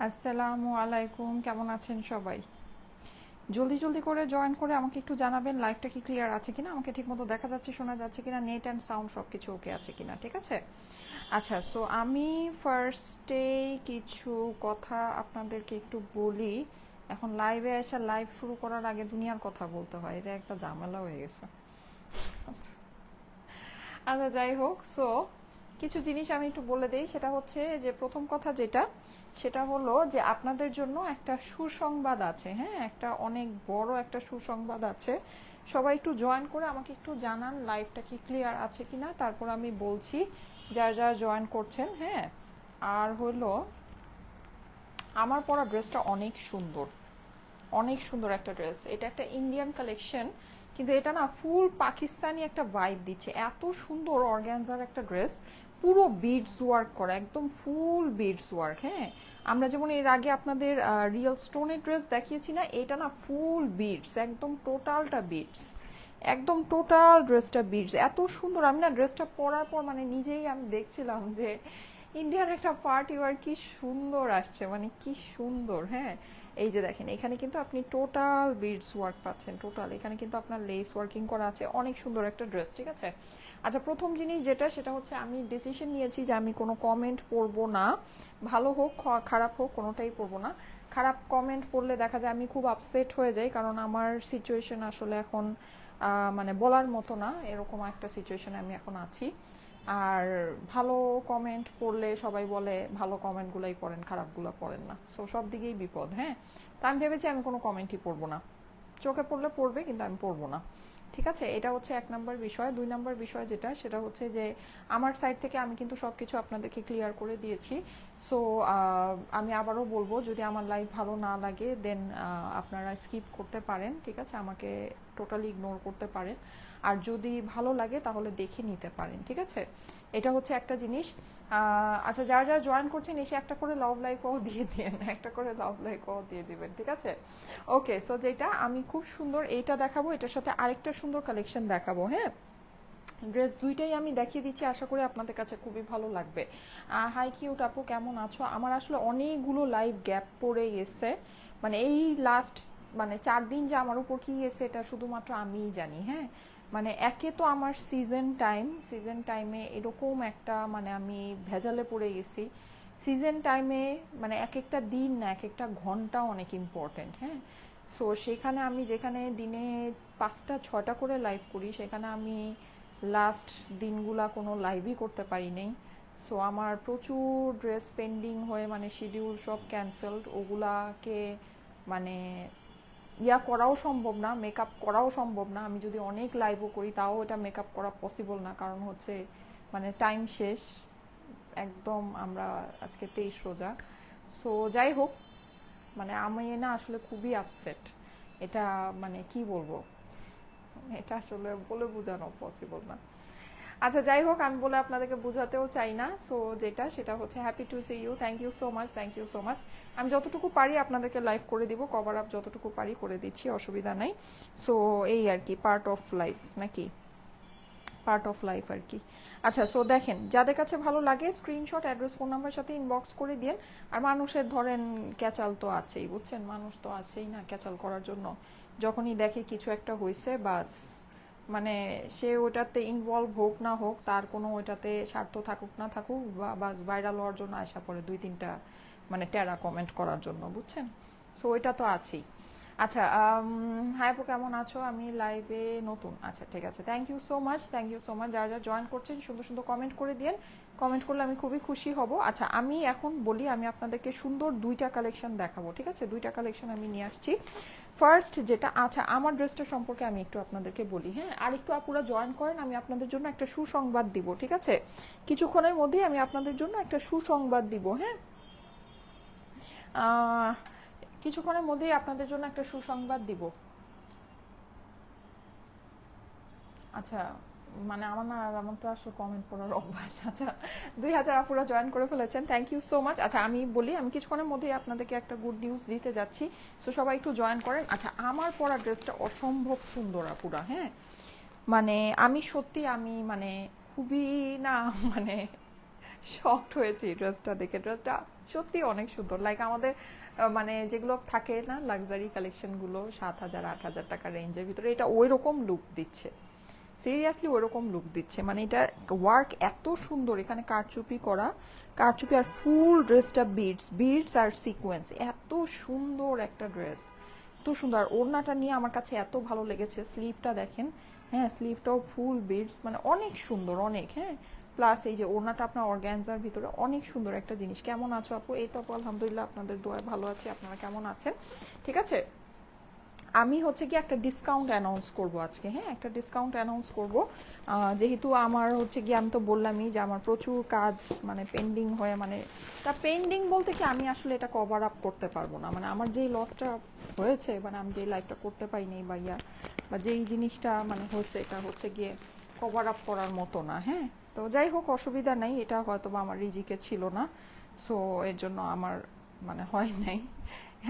আসসালামু আলাইকুম, কেমন আছেন সবাই? জলদি জলদি করে জয়েন করে আমাকে একটু জানাবেন লাইভটা কি ক্লিয়ার আছে কিনা, আমাকে ঠিকমতো দেখা যাচ্ছে শোনা যাচ্ছে কিনা, নেট অ্যান্ড সাউন্ড সব কিছু ওকে আছে কিনা, ঠিক আছে? আচ্ছা, সো আমি ফার্স্টে কিছু কথা আপনাদেরকে একটু বলি। এখন লাইভে এসে লাইভ শুরু করার আগে দুনিয়ার কথা বলতে হয়, এটা একটা ঝামেলা হয়ে গেছে। আচ্ছা, যাই হোক, সো কিছু জিনিস আমি একটু বলে দেই। সেটা হচ্ছে যে প্রথম কথা যেটা, সেটা হলো যে আপনাদের জন্য একটা সুসংবাদ আছে। হ্যাঁ, একটা অনেক বড় একটা সুসংবাদ আছে। সবাই একটু জয়েন করে আমাকে একটু জানান লাইভটা কি ক্লিয়ার আছে কিনা, তারপর আমি বলছি যারা যারা জয়েন করছেন। হ্যাঁ, আর হলো আমার পরা ড্রেসটা অনেক সুন্দর, অনেক সুন্দর একটা ড্রেস। এটা একটা ইন্ডিয়ান কালেকশন, কিন্তু এটা না ফুল পাকিস্তানি একটা ভাইব দিচ্ছে। এত সুন্দর অর্গ্যানজার একটা ড্রেস, পুরো বিডস ওয়ার্ক করা, একদম ফুল বিডস ওয়ার্ক। হ্যাঁ, আমরা যেমন এর আগে আপনাদের রিয়েল স্টোনের ড্রেস দেখিয়েছি না, এটা না ফুল বিডস, একদম টোটালটা বিডস, একদম টোটাল ড্রেসটা বিডস। এত সুন্দর, আমি না ড্রেসটা পরার পর মানে নিজেই আমি দেখছিলাম যে ইন্ডিয়ান একটা পার্টি ওয়ার কি সুন্দর আসছে, মানে কি সুন্দর। হ্যাঁ, এই যে দেখেন, এখানে কিন্তু আপনি টোটাল বিডস ওয়ার্ক পাচ্ছেন, টোটাল। এখানে কিন্তু আপনার লেস ওয়ার্কিং করা আছে, অনেক সুন্দর একটা ড্রেস, ঠিক আছে? আচ্ছা, প্রথম জিনিস যেটা, সেটা হচ্ছে আমি ডিসিশন নিয়েছি যে আমি কোনো কমেন্ট পড়বো না। ভালো হোক খারাপ হোক, কোনোটাই পড়বো না। খারাপ কমেন্ট পড়লে দেখা যায় আমি খুব আপসেট হয়ে যাই, কারণ আমার সিচুয়েশন আসলে এখন মানে বলার মতো না, এরকম একটা সিচুয়েশনে আমি এখন আছি। আর ভালো কমেন্ট পড়লে সবাই বলে ভালো কমেন্টগুলাই পড়েন, খারাপগুলো পড়েন না, সো সব দিকেই বিপদ। হ্যাঁ, তো আমি ভেবেছি আমি কোনো কমেন্টই পড়বো না। চোখে পড়লে পড়বে, কিন্তু আমি পড়বো না, ঠিক আছে? এটা হচ্ছে এক নম্বর বিষয়। দুই নম্বর বিষয় যেটা, সেটা হচ্ছে যে আমার সাইড থেকে আমি কিন্তু সব কিছু আপনাদেরকে ক্লিয়ার করে দিয়েছি। সো আমি আবারও বলবো, যদি আমার লাইভ ভালো না লাগে দেন আপনারা স্কিপ করতে পারেন, ঠিক আছে? আমাকে টোটালি ইগনোর করতে পারেন। আর যদি ভালো লাগে তাহলে দেখে নিতে পারেন, ঠিক আছে? এটা হচ্ছে একটা জিনিস। আচ্ছা, যারা যারা জয়েন করছেন এসে একটা করে লাভ লাইকও দিয়ে দিন, একটা করে লাভ লাইকও দিয়ে দিবেন, ঠিক আছে? ওকে, সো যেটা আমি খুব সুন্দর এইটা দেখাবো, এটার সাথে আরেকটা সুন্দর কালেকশন দেখাবো। হ্যাঁ, ড্রেস দুইটাই আমি দেখিয়ে দিচ্ছি, আশা করি আপনাদের কাছে খুবই ভালো লাগবে। হাই কিউট আপু, কেমন আছো? আমার আসলে অনেকগুলো লাইভ গ্যাপ পড়ে গেছে, মানে এই লাস্ট মানে 4 দিন যে আমার উপর কি গেছে এটা শুধুমাত্র আমিই জানি। হ্যাঁ, মানে একে তো আমার সিজন টাইমে এরকম একটা মানে আমি ভেজালে পড়ে গেছি। সিজন টাইমে মানে এক একটা দিন না, এক একটা ঘন্টা অনেক ইম্পর্টেন্ট। হ্যাঁ, সো সেখানে আমি যেখানে দিনে 5টা 6টা করে লাইভ করি, সেখানে আমি লাস্ট দিনগুলা কোনো লাইভই করতে পারি নাই। সো আমার প্রচুর ড্রেস পেন্ডিং হয়ে মানে শিডিউল সব ক্যান্সেলড, ওগুলাকে মানে করাও সম্ভব না, মেকআপ করাও সম্ভব না। আমি যদি অনেক লাইভও করি তাও এটা মেকআপ করা পসিবল না, কারণ হচ্ছে মানে টাইম শেষ একদম। আমরা আজকে 23 রোজা। সো যাই হোক, মানে আমি না আসলে খুবই আপসেট। এটা মানে কি বলবো, এটা আসলে বলে বোঝানো পসিবল না। আচ্ছা, যাই হোক, আমি বলে আপনাদেরকে বোঝাতেও চাই না। সো যেটা, সেটা হচ্ছে happy to see you, thank you so much, thank you so much. আমি যতটুকু পারি আপনাদেরকে লাইভ করে দিব, কভার আপ যতটুকু পারি করে দিচ্ছি, অসুবিধা নাই। সো এই আর কি, পার্ট অফ লাইফ নাকি, পার্ট অফ লাইফ আর কি। আচ্ছা, সো দেখেন, যাদের কাছে ভালো লাগে স্ক্রিনশট অ্যাড্রেস ফোন নাম্বার সাথে ইনবক্স করে দিন। আর মানুষের ধরেন ক্যাচাল তো আছেই, বুঝছেন? মানুষ তো আছেই না ক্যাচাল করার জন্য। যখনই দেখে কিছু একটা হয়েছে, বাস মানে সে ওটাতে ইনভলভ হোক না হোক, তার কোনো ওটাতে স্বার্থ থাকুক না থাকুক, বা বাস ভাইরাল হওয়ার জন্য আসা পড়ে 2-3টা মানে টেরা কমেন্ট করার জন্য, বুঝছেন? সো ওইটা তো আছেই। আচ্ছা, হাই আপু, কেমন আছো? আমি লাইভে নতুন। আচ্ছা, ঠিক আছে, thank you so much, thank you so much. যারা যারা জয়েন করছেন সুন্দর সুন্দর কমেন্ট করে দিন, কমেন্ট করলে আমি খুবই খুশি হব। আচ্ছা, আমি এখন বলি, আমি আপনাদেরকে সুন্দর 2টা কালেকশন দেখাবো, ঠিক আছে? 2টা কালেকশন আমি নিয়ে আসছি। ফার্স্ট যেটা, আচ্ছা আমার ড্রেসটা সম্পর্কে আমি একটু আপনাদেরকে বলি। হ্যাঁ, আর একটু আপুরা জয়েন করেন, আমি আপনাদের জন্য একটা সুসংবাদ দিব, ঠিক আছে? কিছুক্ষণের মধ্যেই আমি আপনাদের জন্য একটা সুসংবাদ দিব। হ্যাঁ, আহ, কিছুক্ষণের মধ্যেই আপনাদের জন্য একটা সুসংবাদ দিব। আচ্ছা, মানে আমার না এমন তো আসলে কমেন্ট পড়ার অভ্যাস। আচ্ছা, 2000 আপুরা জয়েন করে ফেলেছেন, থ্যাংক ইউ সো মাচ। আচ্ছা, আমি বলি, আমি কিছুক্ষণের মধ্যেই আপনাদেরকে একটা গুড নিউজ দিতে যাচ্ছি। সো সবাই একটু জয়েন করেন। আচ্ছা, আমার পরা ড্রেসটা অসম্ভব সুন্দর আপুরা। হ্যাঁ, মানে আমি সত্যি আমি মানে খুবই না মানে শকড হয়েছি ড্রেসটা দেখে। ড্রেসটা সত্যি অনেক সুন্দর, লাইক আমাদের মানে যেগুলো থাকে না লাক্সারি কালেকশনগুলো 7,000 8,000 টাকা রেঞ্জের ভিতরে, এটা ওই রকম লুক দিচ্ছে, সিরিয়াসলি ওরকম লুক দিচ্ছে। মানে এটা ওয়ার্ক এত সুন্দর, এখানে কারচুপি করা, কারচুপি আর ফুল ড্রেসটা বিডস বিডস আর সিকোয়েন্স, এত সুন্দর একটা ড্রেস, এত সুন্দর। আর ওড়নাটা নিয়ে আমার কাছে এত ভালো লেগেছে, স্লিভটা দেখেন, হ্যাঁ স্লিভটাও ফুল বিডস, মানে অনেক সুন্দর অনেক, হ্যাঁ। প্লাস এই যে ওড়নাটা আপনার অর্গ্যানজার ভিতরে, অনেক সুন্দর একটা জিনিস। কেমন আছো আপু? এই তো আপু আলহামদুলিল্লাহ, আপনাদের দোয়ায় ভালো আছি, আপনারা কেমন আছেন? ঠিক আছে, আমি হচ্ছে কি একটা ডিসকাউন্ট অ্যানাউন্স করব আজকে, হ্যাঁ একটা ডিসকাউন্ট অ্যানাউন্স করব, যেহেতু আমার হচ্ছে কি আমি তো বললামই যে আমার প্রচুর কাজ মানে পেন্ডিং হয়ে, মানে তা পেন্ডিং বলতে কি আমি আসলে এটা কভার আপ করতে পারবো না, মানে আমার যেই লসটা হয়েছে, মানে আমি যেই লাইফটা করতে পারিনি বা বা যেই জিনিসটা মানে হয়েছে, এটা হচ্ছে গিয়ে কভার আপ করার মতো না, হ্যাঁ। তো যাই হোক, অসুবিধা নেই, এটা হয়তো বা আমার রিজিকে ছিল না, সো এর জন্য আমার মানে হয় নাই।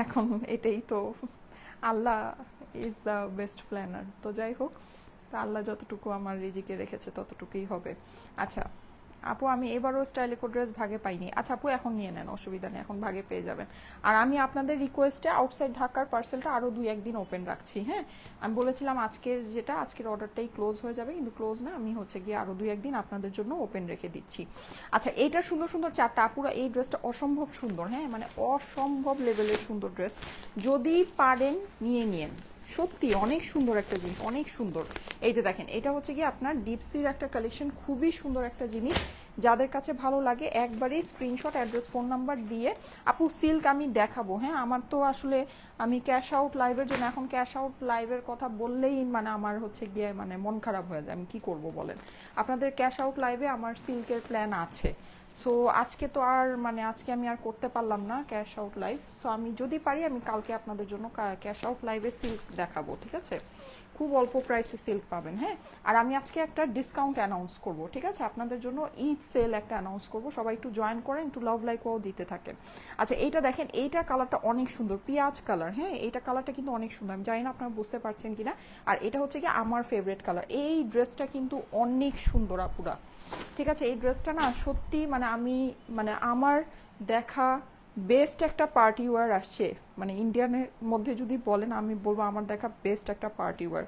এখন এটাই তো, আল্লাহ ইজ দ্য বেস্ট প্ল্যানার। তো যাই হোক, তা আল্লাহ যতটুকু আমার রিজিকে রেখেছে ততটুকুই হবে। আচ্ছা আপু, আমি এবারও স্টাইলিকো ড্রেস ভাগে পাইনি। আচ্ছা আপু, এখন নিয়ে নেন, অসুবিধা নেই, এখন ভাগে পেয়ে যাবেন। আর আমি আপনাদের রিকোয়েস্টে আউটসাইড ঢাকার পার্সেলটা আরও 2-1 দিন ওপেন রাখছি, হ্যাঁ। আমি বলেছিলাম আজকের অর্ডারটাই ক্লোজ হয়ে যাবে, কিন্তু ক্লোজ না, আমি হচ্ছে গিয়ে আরও 2-1 দিন আপনাদের জন্য ওপেন রেখে দিচ্ছি। আচ্ছা, এইটা সুন্দর সুন্দর চারটা, আপুরা এই ড্রেসটা অসম্ভব সুন্দর, হ্যাঁ মানে অসম্ভব লেভেলের সুন্দর ড্রেস, যদি পারেন নিয়ে নিন, সত্যি অনেক সুন্দর একটা জিনিস, অনেক সুন্দর। এই যে দেখেন, এটা হচ্ছে কি আপনার ডিপসির একটা কালেকশন, খুবই সুন্দর একটা জিনিস, যাদের কাছে ভালো লাগে একবারই স্ক্রিনশট অ্যাড্রেস ফোন নাম্বার দিয়ে, আপু সিল্ক আমি দেখাবো, হ্যাঁ আমার তো আসলে আমি ক্যাশ আউট লাইভের জন্য, এখন ক্যাশ আউট লাইভের কথা বললেই মানে আমার হচ্ছে গিয়ে মানে মন খারাপ হয়ে যায়, আমি কি করব বলেন। আপনাদের ক্যাশ আউট লাইভে আমার সিল্কের প্ল্যান আছে, সো আজকে তো আর মানে আজকে আমি আর করতে পারলাম না ক্যাশ আউট লাইভ, সো আমি যদি পারি আমি কালকে আপনাদের জন্য ক্যাশ আউট লাইভে সিল্ক দেখাবো, ঠিক আছে। খুব অল্প প্রাইসে সিল্ক পাবেন, হ্যাঁ। আর আমি আজকে একটা ডিসকাউন্ট অ্যানাউন্স করব, ঠিক আছে, আপনাদের জন্য ঈদ সেল একটা অ্যানাউন্স করব, সবাই একটু জয়েন করেন, একটু লাভ লাইক ওয়াও দিতে থাকেন। আচ্ছা এইটা দেখেন, এইটার কালারটা অনেক সুন্দর, পেঁয়াজ কালার, হ্যাঁ এইটা কালারটা কিন্তু অনেক সুন্দর, আমি জানি না আপনারা বুঝতে পারছেন কিনা। আর এটা হচ্ছে কি আমার ফেভারিট কালার, এই ড্রেসটা কিন্তু অনেক সুন্দর আপুরা, ঠিক আছে। এই ড্রেসটা না সত্যি মানে আমি মানে আমার দেখা বেস্ট একটা পার্টি ওয়্যার আসছে, মানে ইন্ডিয়ানের মধ্যে যদি বলেন আমি বলবো আমার দেখা বেস্ট একটা পার্টি ওয়্যার।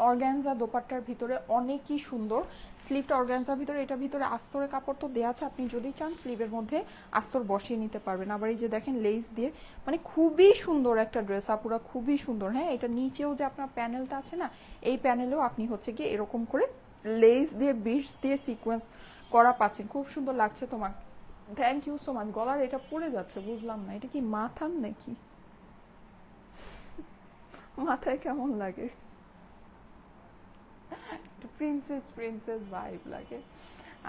অর্গ্যানজা দোপাট্টার ভিতরে অনেকই সুন্দর, স্লিভটা অর্গ্যানজার ভিতরে, এটার ভিতরে আস্তরের কাপড় তো দেওয়া আছে, আপনি যদি চান স্লিভের মধ্যে আস্তর বসিয়ে নিতে পারবেন। আবার এই যে দেখেন লেস দিয়ে, মানে খুবই সুন্দর একটা ড্রেস আপুরা, খুবই সুন্দর, হ্যাঁ। এটা নিচেও যে আপনার প্যানেলটা আছে না, এই প্যানেলেও আপনি হচ্ছে গিয়ে এরকম করে লেস দিয়ে বিটস দিয়ে সিকোয়েন্স করা পাচ্ছেন, খুব সুন্দর লাগছে তোমার। Thank you so much. গলার এটা পড়ে যাচ্ছে, বুঝলাম না এটা কি মাথার নাকি, মাথায় কেমন লাগে, প্রিন্সেস প্রিন্সেস ভাইব লাগে।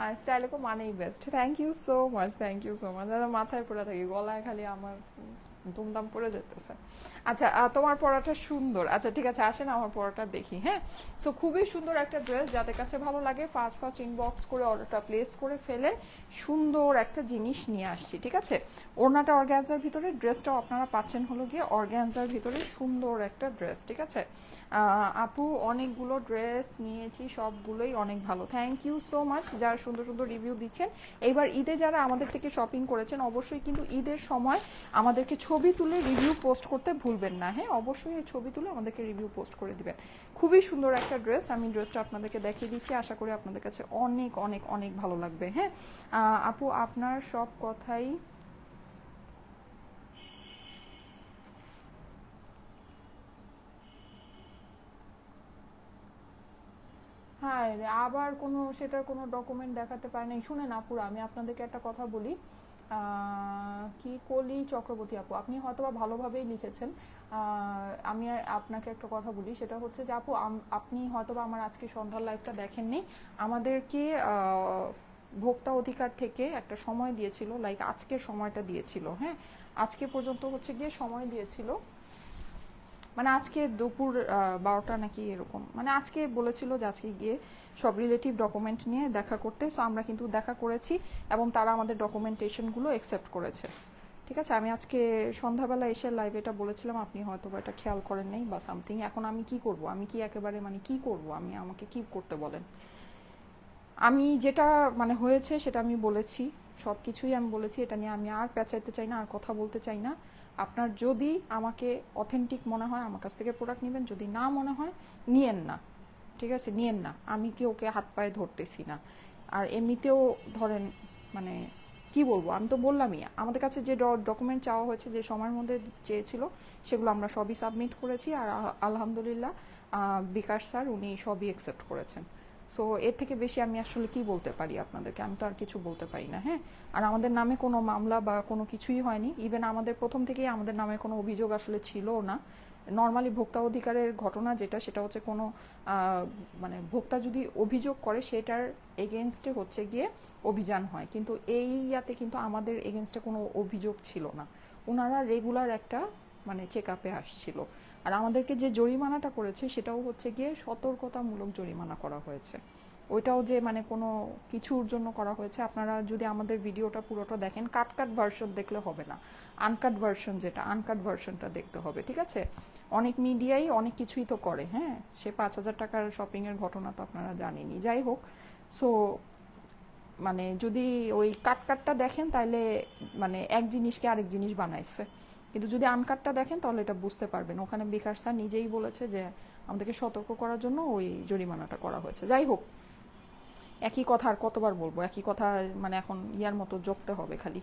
আর স্টাইলকো মানেই best, thank you so much, thank you so much. মাথায় পড়ে থাকি, গলায় খালি আমার দুমদাম পড়ে যেতেছে। আচ্ছা তোমার পড়াটা সুন্দর, আচ্ছা ঠিক আছে, আসেন আমার পড়াটা দেখি, হ্যাঁ। সো খুবই সুন্দর একটা ড্রেস, যাদের কাছে ভালো লাগে ফার্স্ট ফার্স্ট ইনবক্স করে অর্ডারটা প্লেস করে ফেলে, সুন্দর একটা জিনিস নিয়ে আসছি, ঠিক আছে। ওড়নাটা অর্গ্যানজার ভিতরে, ড্রেসটাও আপনারা পাচ্ছেন হলো গিয়ে অর্গ্যানজার ভিতরে, সুন্দর একটা ড্রেস, ঠিক আছে। আপু অনেকগুলো ড্রেস নিয়েছি, সবগুলোই অনেক ভালো, থ্যাংক ইউ সো মাচ যারা সুন্দর সুন্দর রিভিউ দিচ্ছেন। এইবার ঈদে যারা আমাদের থেকে শপিং করেছেন অবশ্যই কিন্তু ঈদের সময় আমাদেরকে ছবি তুলে রিভিউ পোস্ট করতে ভুলবেন না, হ্যাঁ অবশ্যই এই ছবি তুলে আমাদেরকে রিভিউ পোস্ট করে দিবেন। খুবই সুন্দর একটা ড্রেস, আমি ড্রেসটা আপনাদেরকে দেখিয়ে দিচ্ছি, আশা করি আপনাদের কাছে অনেক অনেক অনেক ভালো লাগবে, হ্যাঁ। আপু আপনার সব কথাই হ্যাঁ আবার কোনো সেটার কোনো ডকুমেন্ট দেখাতে পারে নাই। শুনেন আপুরা, আমি আপনাদেরকে একটা কথা বলি, কি কলি চক্রবর্তী আপু, আপনি হয়তো বা ভালোভাবেই লিখেছেন। আমি আপনাকে একটা কথা বলি, সেটা হচ্ছে যে আপু আপনি হয়তো বা আমার আজকে সন্ধ্যার লাইভটা দেখেননি, আমাদেরকে ভোক্তা অধিকার থেকে একটা সময় দিয়েছিল, লাইক আজকের সময়টা দিয়েছিল, হ্যাঁ আজকে পর্যন্ত হচ্ছে গিয়ে সময় দিয়েছিল, মানে আজকে দুপুর 12টা নাকি এরকম, মানে আজকে বলেছিল যে আজকে গিয়ে সব রিলেটিভ ডকুমেন্ট নিয়ে দেখা করতে, সো আমরা কিন্তু দেখা করেছি এবং তারা আমাদের ডকুমেন্টেশনগুলো অ্যাকসেপ্ট করেছে, ঠিক আছে। আমি আজকে সন্ধ্যাবেলা এসে লাইভে এটা বলেছিলাম, আপনি হয়তো বা এটা খেয়াল করেন নাই বা সামথিং। এখন আমি কি করব, আমি কি একেবারে মানে কি করব, আমি আমাকে কি করতে বলেন। আমি যেটা মানে হয়েছে সেটা আমি বলেছি, সব কিছুই আমি বলেছি, এটা নিয়ে আমি আর পেঁচাইতে চাই না, আর কথা বলতে চাই না। আপনার যদি আমাকে অথেন্টিক মনে হয় আমার কাছ থেকে প্রোডাক্ট নেবেন, যদি না মনে হয় নিয়েন না, ঠিক আছে, নিয়েন না। আমি কি ওকে হাত পায়ে ধরতেছি না। আর এমনিতেও ধরেন মানে কি বলবো, আমি তো বললামই আমাদের কাছে যে ডকুমেন্ট চাওয়া হয়েছে, যে সময়ের মধ্যে চেয়েছিল, সেগুলো আমরা সবই সাবমিট করেছি। আর আলহামদুলিল্লাহ বিকাশ স্যার উনি সবই অ্যাকসেপ্ট করেছেন। সো এর থেকে বেশি আমি আসলে কি বলতে পারি আপনাদেরকে, আমি তো আর কিছু বলতে পারি না। হ্যাঁ, আর আমাদের নামে কোনো মামলা বা কোনো কিছুই হয়নি। ইভেন আমাদের প্রথম থেকেই আমাদের নামে কোনো অভিযোগ আসলে ছিলও না। নর্মালি ভোক্তা অধিকারের ঘটনা যেটা, সেটা হচ্ছে কোনো মানে ভোক্তা যদি অভিযোগ করে সেটার এগেনস্টে হচ্ছে গিয়ে অভিযান হয়, কিন্তু এই ইয়াতে কিন্তু আমাদের এগেনস্টে কোনো অভিযোগ ছিল না। ওনারা রেগুলার একটা মানে চেক আপে আসছিল। আর আমাদেরকে যে জরিমানাটা করেছে সেটাও হচ্ছে গিয়ে সতর্কতামূলক জরিমানা করা হয়েছে। ওইটাও যে মানে কোনো কিছুর জন্য করা হয়েছে, আপনারা যদি আমাদের ভিডিওটা পুরোটা দেখেন, কাট ভার্সন দেখলে হবে না, আনকাট ভার্সন যেটা, আনকাট ভার্সনটা দেখতে হবে, ঠিক আছে। অনেক মিডিয়াই অনেক কিছুই তো করে, হ্যাঁ, সে 5,000 টাকার শপিংয়ের ঘটনা তো আপনারা জানেনই। যাই হোক, সো মানে যদি ওই কাটটা দেখেন তাহলে মানে এক জিনিসকে আরেক জিনিস বানাইছে, কিন্তু যদি আনকাটটা দেখেন তাহলে এটা বুঝতে পারবেন। ওখানে বিকাশ স্যার নিজেই বলেছে যে আমাদেরকে সতর্ক করার জন্য ওই জরিমানাটা করা হয়েছে। যাই হোক, একই কথা আর কতবার বলবো, একই কথা মানে এখন ইয়ার মতো জপতে হবে খালি।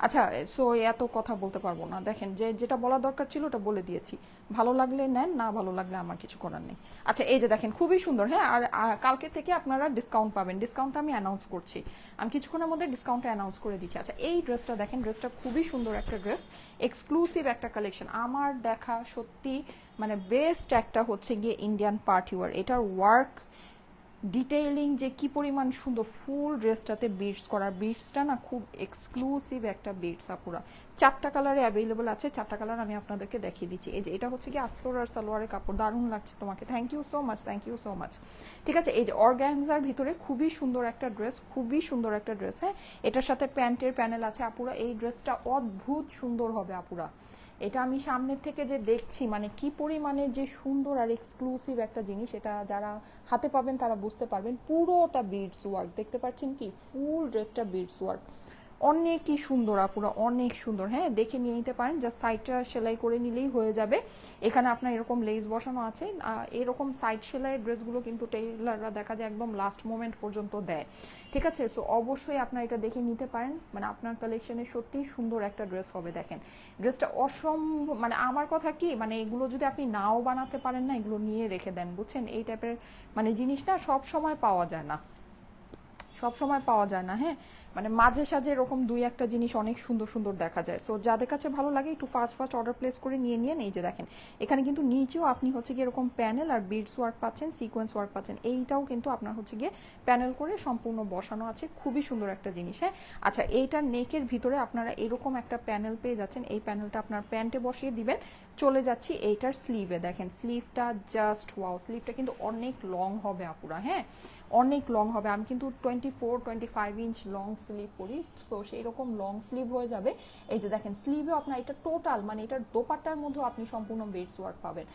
আচ্ছা, সো এত কথা বলতে পারবো না। দেখেন, যে যেটা বলা দরকার ছিল ওটা বলে দিয়েছি। ভালো লাগলে নেন, না ভালো লাগলে আমার কিছু করার নেই। আচ্ছা, এই যে দেখেন খুবই সুন্দর। হ্যাঁ, আর কালকে থেকে আপনারা ডিসকাউন্ট পাবেন। ডিসকাউন্টটা আমি অ্যানাউন্স করছি, আমি কিছুক্ষণের মধ্যে ডিসকাউন্টটা অ্যানাউন্স করে দিচ্ছি। আচ্ছা, এই ড্রেসটা দেখেন, ড্রেসটা খুবই সুন্দর একটা ড্রেস, এক্সক্লুসিভ একটা কালেকশন, আমার দেখা সত্যি মানে বেস্ট একটা হচ্ছে গিয়ে ইন্ডিয়ান পার্টি ওয়ার। এটার ওয়ার্ক ডিটেইলিং যে কি পরিমাণ সুন্দর, ফুল ড্রেসটাতে বিটস করা, বিটসটা না খুব এক্সক্লুসিভ একটা বিটস আপুরা। 4টা কালারে অ্যাভেলেবল আছে, 4টা কালার আমি আপনাদেরকে দেখিয়ে দিচ্ছি। এই যে এটা হচ্ছে কি আস্তর আর সালোয়ারের কাপড়, দারুণ লাগছে তোমাকে, thank you so much, thank you so much. ঠিক আছে, এই যে অর্গানজার ভিতরে খুবই সুন্দর একটা ড্রেস, খুবই সুন্দর একটা ড্রেস। হ্যাঁ, এটার সাথে প্যান্টের প্যানেল আছে আপুরা। এই ড্রেসটা অদ্ভুত সুন্দর হবে আপুরা। এটা আমি সামনের থেকে যে দেখছি মানে কি পরিমাণের যে সুন্দর আর এক্সক্লুসিভ একটা জিনিস, এটা যারা হাতে পাবেন তারা বুঝতে পারবেন। পুরোটা বিডস ওয়ার্ক, দেখতে পাচ্ছেন কি ফুল ড্রেসটা বিডস ওয়ার্ক, অনেকই সুন্দর আপুরা, অনেক সুন্দর। হ্যাঁ, দেখে নিয়ে নিতে পারেন, জাস্ট সাইডটা সেলাই করে নিলেই হয়ে যাবে। এখানে আপনার এরকম লেস বসানো আছে। এরকম সাইড সেলাইয়ের ড্রেসগুলো কিন্তু টেইলাররা দেখা যায় একদম লাস্ট মোমেন্ট পর্যন্ত দেয়, ঠিক আছে। সো অবশ্যই আপনার এটা দেখে নিতে পারেন, মানে আপনার কালেকশনে সত্যিই সুন্দর একটা ড্রেস হবে। দেখেন ড্রেসটা অসম্ভব, মানে আমার কথা কি, মানে এগুলো যদি আপনি নাও বানাতে পারেন না, এগুলো নিয়ে রেখে দেন, বুঝছেন। এই টাইপের মানে জিনিসটা সব সময় পাওয়া যায় না, সব সময় পাওয়া যায় না। হ্যাঁ, মানে মাঝে সাঝে এরকম দুই একটা জিনিস অনেক সুন্দর সুন্দর দেখা যায়। সো যাদের কাছে ভালো লাগে একটু ফাস্ট ফাস্ট অর্ডার প্লেস করে নিয়ে নিয়ে। এই যে দেখেন এখানে কিন্তু নিচেও আপনি হচ্ছে গিয়ে এরকম প্যানেল আর বিডস ওয়ার্ক পাচ্ছেন, সিকোয়েন্স ওয়ার্ক পাচ্ছেন। এইটাও কিন্তু আপনার হচ্ছে গিয়ে প্যানেল করে সম্পূর্ণ বসানো আছে, খুবই সুন্দর একটা জিনিস। হ্যাঁ, আচ্ছা, এইটার নেকের ভিতরে আপনারা এরকম একটা প্যানেল পেয়ে যাচ্ছেন। এই প্যানেলটা আপনার প্যান্টে বসিয়ে দিবেন। চলে যাচ্ছি এইটার স্লিভে, দেখেন স্লিভটা জাস্ট ওয়াও, স্লিভটা কিন্তু অনেক লং হবে আপুরা। হ্যাঁ, অনেক লং হবে। আমি কিন্তু 24-25 ইঞ্চ লং স্লিভ পরি, সো সেই রকম লং স্লিভ হয়ে যাবে। এই যে দেখেন স্লিভে আপনার এটা টোটাল মানে এটার দোপাট্টার মধ্যেও আপনি সম্পূর্ণ বেডস ওয়ার্ক পাবেন।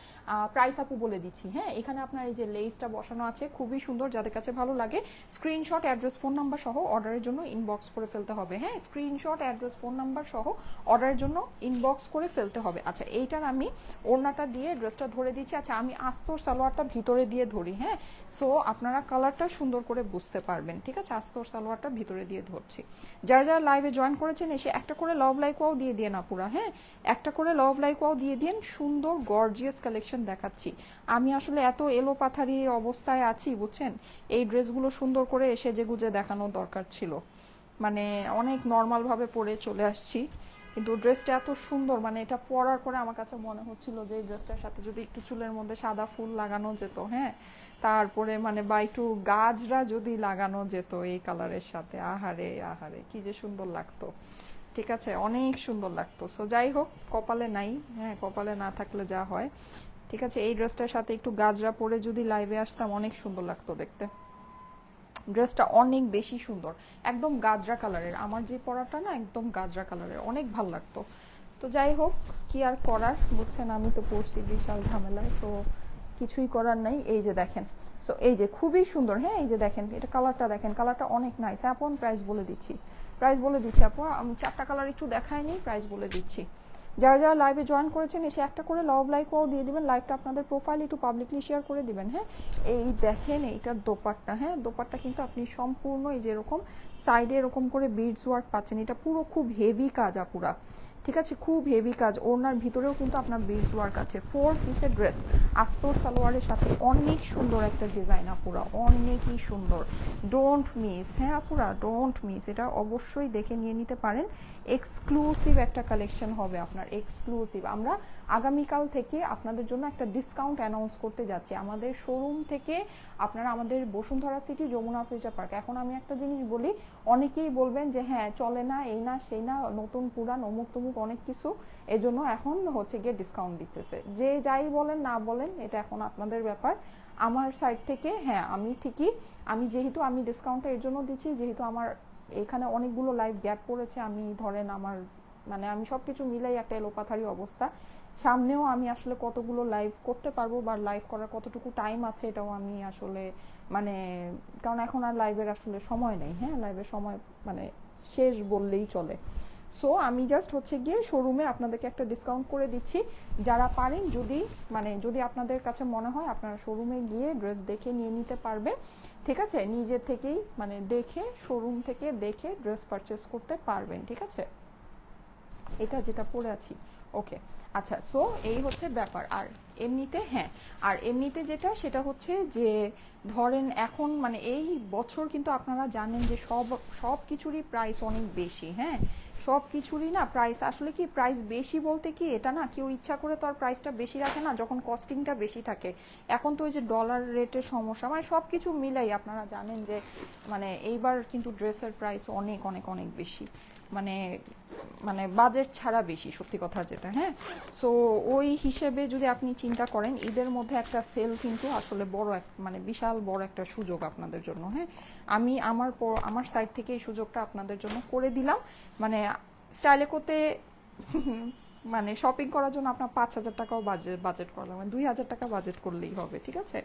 প্রাইস আপু বলে দিচ্ছি। হ্যাঁ, এখানে আপনার এই যে লেসটা বসানো আছে, খুবই সুন্দর। যাদের কাছে ভালো লাগে স্ক্রিনশট, অ্যাড্রেস, ফোন নাম্বার সহ অর্ডারের জন্য ইনবক্স করে ফেলতে হবে। হ্যাঁ, স্ক্রিনশট, অ্যাড্রেস, ফোন নাম্বার সহ অর্ডারের জন্য ইনবক্স করে ফেলতে হবে। আচ্ছা, এইটার আমি ওড়নাটা দিয়ে ড্রেসটা ধরে দিচ্ছি। আচ্ছা, আমি আস্তর সালোয়ারটা ভিতরে দিয়ে ধরি। হ্যাঁ, সো আপনারা কালারটা সুন্দর করে বুঝতে পারবেন, ঠিক আছে। আস্তর সালোয়ারটা ভিতরে দিয়ে ধরছি। যারা যারা লাইভে জয়েন করেছেন এসে একটা করে লাভ লাইক ওয়াও দিয়ে দিয়ে না পুরা। হ্যাঁ, একটা করে লাভ লাইক ওয়াও দিয়ে দিন। সুন্দর গর্জিয়াস কালেকশন দেখাচ্ছি। আমি আসলে এত এলোপাথারির অবস্থায় আছি বুঝছেন, এই ড্রেসগুলো সুন্দর করে এসে যে গুজে দেখানো দরকার ছিল, মানে অনেক নর্মাল ভাবে পরে চলে আসছি, কিন্তু ড্রেসটা এত সুন্দর, মানে এটা পরার পরে আমার কাছে মনে হচ্ছিল যে এই ড্রেসটার সাথে যদি একটু চুলের মধ্যে সাদা ফুল লাগানো যেত, হ্যাঁ, তারপরে মানে বা একটু গাজরা যদি লাগানো যেত এই কালারের সাথে, আহারে আহারে কি যে সুন্দর লাগতো, ঠিক আছে, অনেক সুন্দর লাগতো। সো যাই হোক, কপালে নাই। হ্যাঁ, কপালে না থাকলে যা হয়, ঠিক আছে। এই ড্রেসটার সাথে একটু গাজরা পরে যদি লাইভে আসতাম অনেক সুন্দর লাগতো দেখতে। ড্রেসটা অনেক বেশি সুন্দর, একদম গাজরা কালারের। আমার যে পরাটা না একদম গাজরা কালারের, অনেক ভালো লাগতো। তো যাই হোক, কি আর করার বুঝছেন, আমি তো পড়ছি বিশাল ঝামেলায়, সো কিছুই করার নাই। এই যে দেখেন, সো এই যে খুবই সুন্দর। হ্যাঁ, এই যে দেখেন এটা কালারটা দেখেন, কালারটা অনেক নাইস। আপন প্রাইস বলে দিচ্ছি, প্রাইস বলে দিচ্ছি আপু, আমি 4টা কালার একটু দেখাইনি, প্রাইস বলে দিচ্ছি। যারা যারা লাইভে জয়েন করেছেন এসে একটা করে লাভ লাইকও দিয়ে দিবেন, লাইভটা আপনাদের প্রোফাইল একটু পাবলিকলি শেয়ার করে দিবেন। হ্যাঁ, এই দেখেন এইটার দোপাট্টা, হ্যাঁ দোপাট্টা কিন্তু আপনি সম্পূর্ণ এই যেরকম সাইডে এরকম করে বিডস ওয়ার্ক পাচ্ছেন, এটা পুরো খুব হেভি কাজ আপুরা, ঠিক আছে, খুব হেভি কাজ। ওনার ভিতরেও কিন্তু আপনার বিডস ওয়ার্ক আছে। 4 পিসের ড্রেস, আস্তর সালোয়ারের সাথে, অনেক সুন্দর একটা ডিজাইন আপুরা, অনেকই সুন্দর। ডোন্ট মিস, হ্যাঁ আপুরা ডোন্ট মিস, এটা অবশ্যই দেখে নিয়ে নিতে পারেন। এক্সক্লুসিভ একটা কালেকশন হবে আপনার, এক্সক্লুসিভ। আমরা আগামীকাল থেকে আপনাদের জন্য একটা ডিসকাউন্ট অ্যানাউন্স করতে যাচ্ছি আমাদের শোরুম থেকে। আপনারা আমাদের Bashundhara city Jamuna future park. এখন আমি একটা জিনিস বলি, অনেকেই বলবেন যে হ্যাঁ চলে না, এই না সেই না, নতুন পুরান অমুক তমুক অনেক কিছু, এজন্য এখন হচ্ছে গিয়ে ডিসকাউন্ট দিতেছে। যে যাই বলেন না বলেন, এটা এখন আপনাদের ব্যাপার। আমার সাইড থেকে হ্যাঁ আমি ঠিকই, আমি যেহেতু আমি ডিসকাউন্টটা এর জন্য দিচ্ছি যেহেতু আমার এখানে অনেকগুলো লাইভ গ্যাপ পড়েছে। আমি ধরেন আমার মানে আমি সব কিছু মিলাই একটা এলোপাথারি অবস্থা। সামনেও আমি আসলে কতগুলো লাইভ করতে পারবো বা লাইভ করার কতটুকু টাইম আছে এটাও আমি আসলে মানে, কারণ এখন আর লাইভের আসলে সময় নেই। হ্যাঁ, লাইভের সময় মানে শেষ বললেই চলে। সো আমি জাস্ট হচ্ছে গিয়ে শোরুমে আপনাদেরকে একটা ডিসকাউন্ট করে দিচ্ছি। যারা পারেন যদি মানে যদি আপনাদের কাছে মনে হয় আপনারা শোরুমে গিয়ে ড্রেস দেখে নিয়ে নিতে পারবে, ঠিক আছে, নিজে থেকেই মানে দেখে শোরুম থেকে দেখে ড্রেস পারচেস করতে পারবেন, ঠিক আছে। এটা যেটা পরে আছি, ওকে আচ্ছা। সো এই হচ্ছে ব্যাপার। আর এমনিতে হ্যাঁ, আর এমনিতে যেটা সেটা হচ্ছে যে ধরেন এখন মানে এই বছর কিন্তু আপনারা জানেন যে সব কিছুরই প্রাইস অনেক বেশি। হ্যাঁ, সব কিছুরই না প্রাইস, আসলে কি প্রাইস বেশি বলতে কি এটা না কেউ ইচ্ছা করে তো আর প্রাইসটা বেশি রাখে না যখন কস্টিংটা বেশি থাকে। এখন তো ওই যে ডলার রেটের সমস্যা, মানে সব কিছু মিলাই আপনারা জানেন যে মানে এইবার কিন্তু ড্রেসের প্রাইস অনেক অনেক অনেক বেশি, মানে মানে বাজেট ছাড়া বেশি, সত্যি কথা যেটা। হ্যাঁ, সো ওই হিসেবে যদি আপনি চিন্তা করেন ঈদের মধ্যে একটা সেল কিন্তু আসলে বড় এক মানে বিশাল বড় একটা সুযোগ আপনাদের জন্য। হ্যাঁ, আমি আমার সাইড থেকে এই সুযোগটা আপনাদের জন্য করে দিলাম। মানে স্টাইলে করতে মানে শপিং করার জন্য আপনার 5,000 টাকাও বাজেট করা লাগবে, 2,000 টাকা বাজেট করলেই হবে, ঠিক আছে।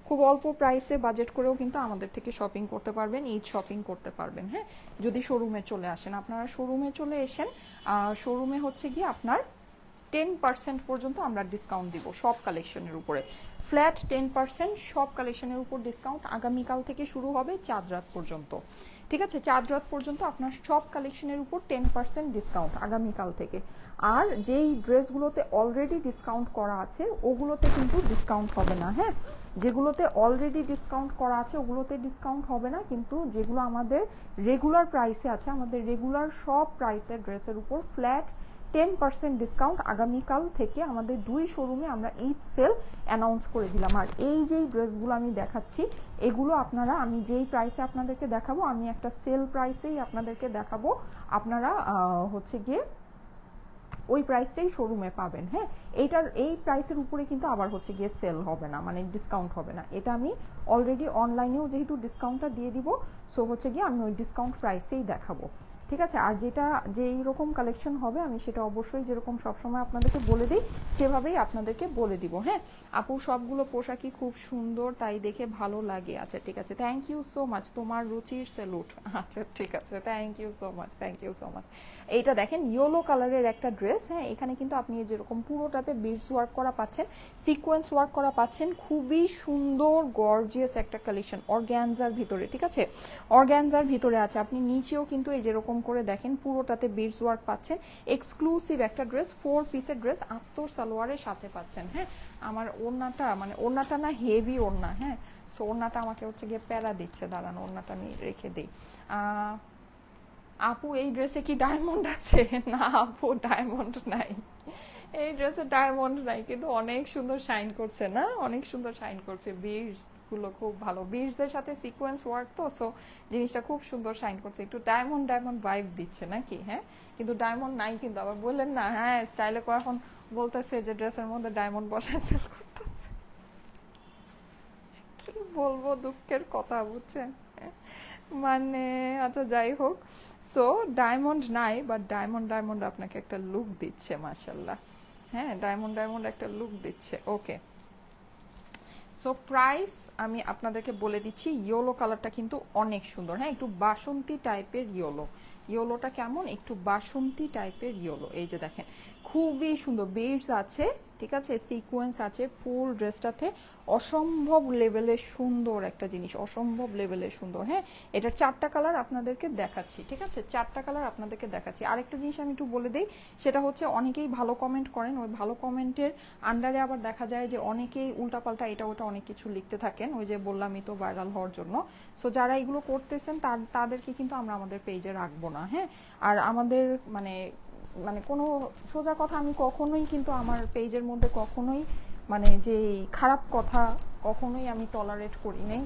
খুব অল্প প্রাইসে বাজেট করেও কিন্তু আমাদের থেকে শপিং করতে পারবেন, ঈদ শপিং করতে পারবেন। হ্যাঁ, যদি শোরুমে চলে আসেন, আপনারা শোরুমে চলে এসেন, শোরুমে হচ্ছে গিয়ে আপনার 10% পর্যন্ত আমরা ডিসকাউন্ট দিব সব কালেকশনের উপরে, ফ্ল্যাট 10% সব কালেকশনের উপর ডিসকাউন্ট আগামীকাল থেকে শুরু হবে চাঁদ রাত পর্যন্ত, ঠিক আছে। চাঁদ রাত পর্যন্ত আপনার সব কালেকশনের উপর 10% ডিসকাউন্ট আগামীকাল থেকে। আর যেই ড্রেসগুলোতে অলরেডি ডিসকাউন্ট করা আছে ওগুলোতে কিন্তু ডিসকাউন্ট হবে না। হ্যাঁ, যেগুলোতে অলরেডি ডিসকাউন্ট করা আছে ওগুলোতে ডিসকাউন্ট হবে না, কিন্তু যেগুলো আমাদের রেগুলার প্রাইসে আছে, আমাদের রেগুলার সব প্রাইসের ড্রেসের উপর ফ্ল্যাট 10% ডিসকাউন্ট আগামীকাল থেকে আমাদের 2 শোরুমে আমরা ঈদ সেল অ্যানাউন্স করে দিলাম। আর এই যেই ড্রেসগুলো আমি দেখাচ্ছি এগুলো আপনারা, আমি যেই প্রাইসে আপনাদেরকে দেখাবো আমি একটা সেল প্রাইসেই আপনাদেরকে দেখাবো, আপনারা হচ্ছে গিয়ে ওই প্রাইসটাই শোরুমে পাবেন। হ্যাঁ, এই প্রাইসের উপরে কিন্তু আবার হচ্ছে গিয়ে সেল হবে না, মানে ডিসকাউন্ট হবে না। এটা আমি অলরেডি অনলাইনেও যেহেতু ডিসকাউন্টটা দিয়ে দিব, সো হচ্ছে গিয়ে আমি ওই ডিসকাউন্ট প্রাইসেই দেখাবো, ঠিক আছে। আর যেই রকম কালেকশন হবে আমি সেটা অবশ্যই যেরকম সবসময় আপনাদেরকে বলে দিই সেভাবেই আপনাদেরকে বলে দিব। হ্যাঁ আপু, সবগুলো পোশাকই খুব সুন্দর তাই দেখে ভালো লাগে। আচ্ছা ঠিক আছে, থ্যাংক ইউ সো মাচ, তোমার রুচির স্যালুট। আচ্ছা ঠিক আছে, thank you so much, thank you so much. এইটা দেখেন ইয়েলো কালারের একটা ড্রেস। হ্যাঁ, এখানে কিন্তু আপনি যেরকম পুরোটাতে বিডস ওয়ার্ক করা পাচ্ছেন, সিকোয়েন্স ওয়ার্ক করা পাচ্ছেন, খুবই সুন্দর গর্জিয়াস একটা কালেকশন অর্গ্যানজার ভিতরে, ঠিক আছে, অর্গ্যানজার ভিতরে আছে। আপনি নিচেও কিন্তু এই যেরকম করে দেখেন পুরোটাতে বিডস ওয়ার্ক পাচ্ছেন, এক্সক্লুসিভ একটা ড্রেস, 4 পিসের ড্রেস আস্তর সালোয়ারের সাথে পাচ্ছেন। হ্যাঁ, আমার ওড়নাটা মানে ওড়নাটা না হেভি ওড়না। হ্যাঁ, সো ওড়নাটা আমাকে হচ্ছে গিয়ে প্যারা দিচ্ছে, দাঁড়ান ওড়নাটা আমি রেখে দিই। আপু এই ড্রেসে কি ডায়মন্ড আছে? না আপু, ডায়মন্ড নাই, এই ড্রেসে ডায়মন্ড নাই, কিন্তু অনেক সুন্দর শাইন করছে না, অনেক সুন্দর শাইন করছে, বিডস গুলো খুব ভালো, বিডস এর সাথে সিকোয়েন্স ওয়ার্ক তো, সো জিনিসটা খুব সুন্দর শাইন করছে, একটু ডায়মন্ড ডায়মন্ড ভাইব দিচ্ছে নাকি। হ্যাঁ, কিন্তু ডায়মন্ড নাই, কিন্তু আবার বললেন না হ্যাঁ স্টাইলে এখন বলতেছে যে ড্রেসের মধ্যে ডায়মন্ড বসায় সেল করতেছে, কি বলবো, দুঃখের কথা বুঝছেন মানে। আচ্ছা যাই হোক, সো ডায়মন্ড নাই, বাট ডায়মন্ড ডায়মন্ড আপনাকে একটা লুক দিচ্ছে মাশাল্লাহ। হ্যাঁ, ডায়মন্ড ডায়মন্ড একটা লুক দিচ্ছে। ওকে, সো প্রাইস আমি আপনাদেরকে বলে দিচ্ছি। ইয়েলো কালারটা কিন্তু অনেক সুন্দর। হ্যাঁ, একটু বাসন্তী টাইপের ইয়েলো, ইয়েলোটা কেমন, একটু বাসন্তী টাইপের ইয়েলো। এই যে দেখেন খুবই সুন্দর বিডস আছে, ঠিক আছে, সিকোয়েন্স আছে ফুল ড্রেসটাতে, অসম্ভব লেভেলের সুন্দর একটা জিনিস, অসম্ভব লেভেলের সুন্দর। হ্যাঁ, এটার 4টা কালার আপনাদেরকে দেখাচ্ছি, ঠিক আছে, 4টা কালার আপনাদেরকে দেখাচ্ছি। আরেকটা জিনিস আমি একটু বলে দিই, সেটা হচ্ছে অনেকেই ভালো কমেন্ট করেন, ওই ভালো কমেন্টের আন্ডারে আবার দেখা যায় যে অনেকেই উল্টাপাল্টা এটা ওটা অনেক কিছু লিখতে থাকেন, ওই যে বললামই তো ভাইরাল হওয়ার জন্য। সো যারা এগুলো করতেছেন তাদেরকে কিন্তু আমরা আমাদের পেজে রাখবো না। হ্যাঁ, আর আমাদের মানে মানে কোনো সোজা কথা, আমি কখনোই কিন্তু আমার পেজের মধ্যে কখনোই মানে যে খারাপ কথা কখনোই আমি টলারেট করি নাই,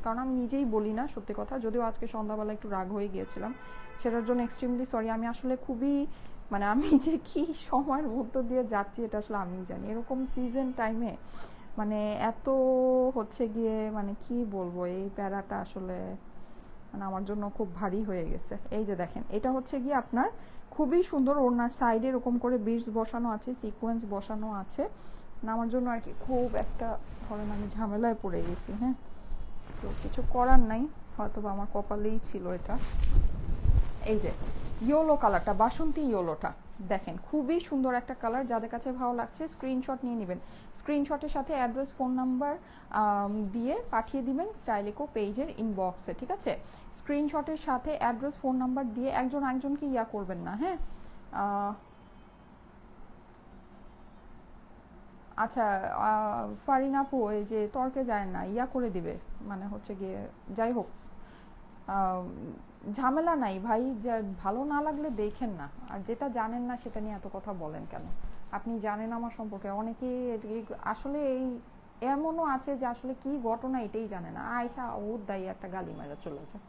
কারণ আমি নিজেই বলি না সত্যি কথা। যদিও আজকে সন্ধ্যাবেলা একটু রাগ হয়ে গিয়েছিলাম, সেটার জন্য এক্সট্রিমলি সরি। আমি আসলে খুবই মানে আমি যে কি সময়ের মধ্য দিয়ে যাচ্ছি এটা আসলে আমিই জানি। এরকম সিজন টাইমে মানে এত হচ্ছে গিয়ে মানে কি বলবো, এই প্যারাটা আসলে মানে আমার জন্য খুব ভারী হয়ে গেছে। এই যে দেখেন এটা হচ্ছে গিয়ে আপনার খুবই সুন্দর, ওনার সাইডে এরকম করে বিডস বসানো আছে, সিকোয়েন্স বসানো আছে। আমার জন্য আর কি খুব একটা ধরেন আমি ঝামেলায় পড়ে গেছি। হ্যাঁ, তো কিছু করার নাই, হয়তো বা আমার কপালেই ছিল এটা। এই যে ইয়েলো কালারটা, বাসন্তী ইয়েলোটা দেখেন খুবই সুন্দর একটা কালার। যাদের কাছে ভালো লাগছে স্ক্রিনশট নিয়ে নেবেন, স্ক্রিনশটের সাথে অ্যাড্রেস ফোন নাম্বার দিয়ে পাঠিয়ে দিবেন স্টাইলিকো পেজের ইনবক্সে, ঠিক আছে। স্ক্রিনশটের সাথে অ্যাড্রেস ফোন নাম্বার দিয়ে একজন একজনকে ইয়া করবেন না। হ্যাঁ, আচ্ছা ফারিন আপু এই যে তর্কে যায় না, ইয়া করে দিবে মানে হচ্ছে গিয়ে যাই হোক, ঝামেলা নাই ভাই, যা ভালো না লাগলে দেখেন না, আর যেটা জানেন না সেটা নিয়ে এত কথা বলেন কেন? আপনি জানেন আমার সম্পর্কে অনেকেই আসলে এই এমনও আছে যে আসলে কি ঘটনা এটাই জানে না, আয়সা ওর দায়ী একটা গালি মারা চলে যায়,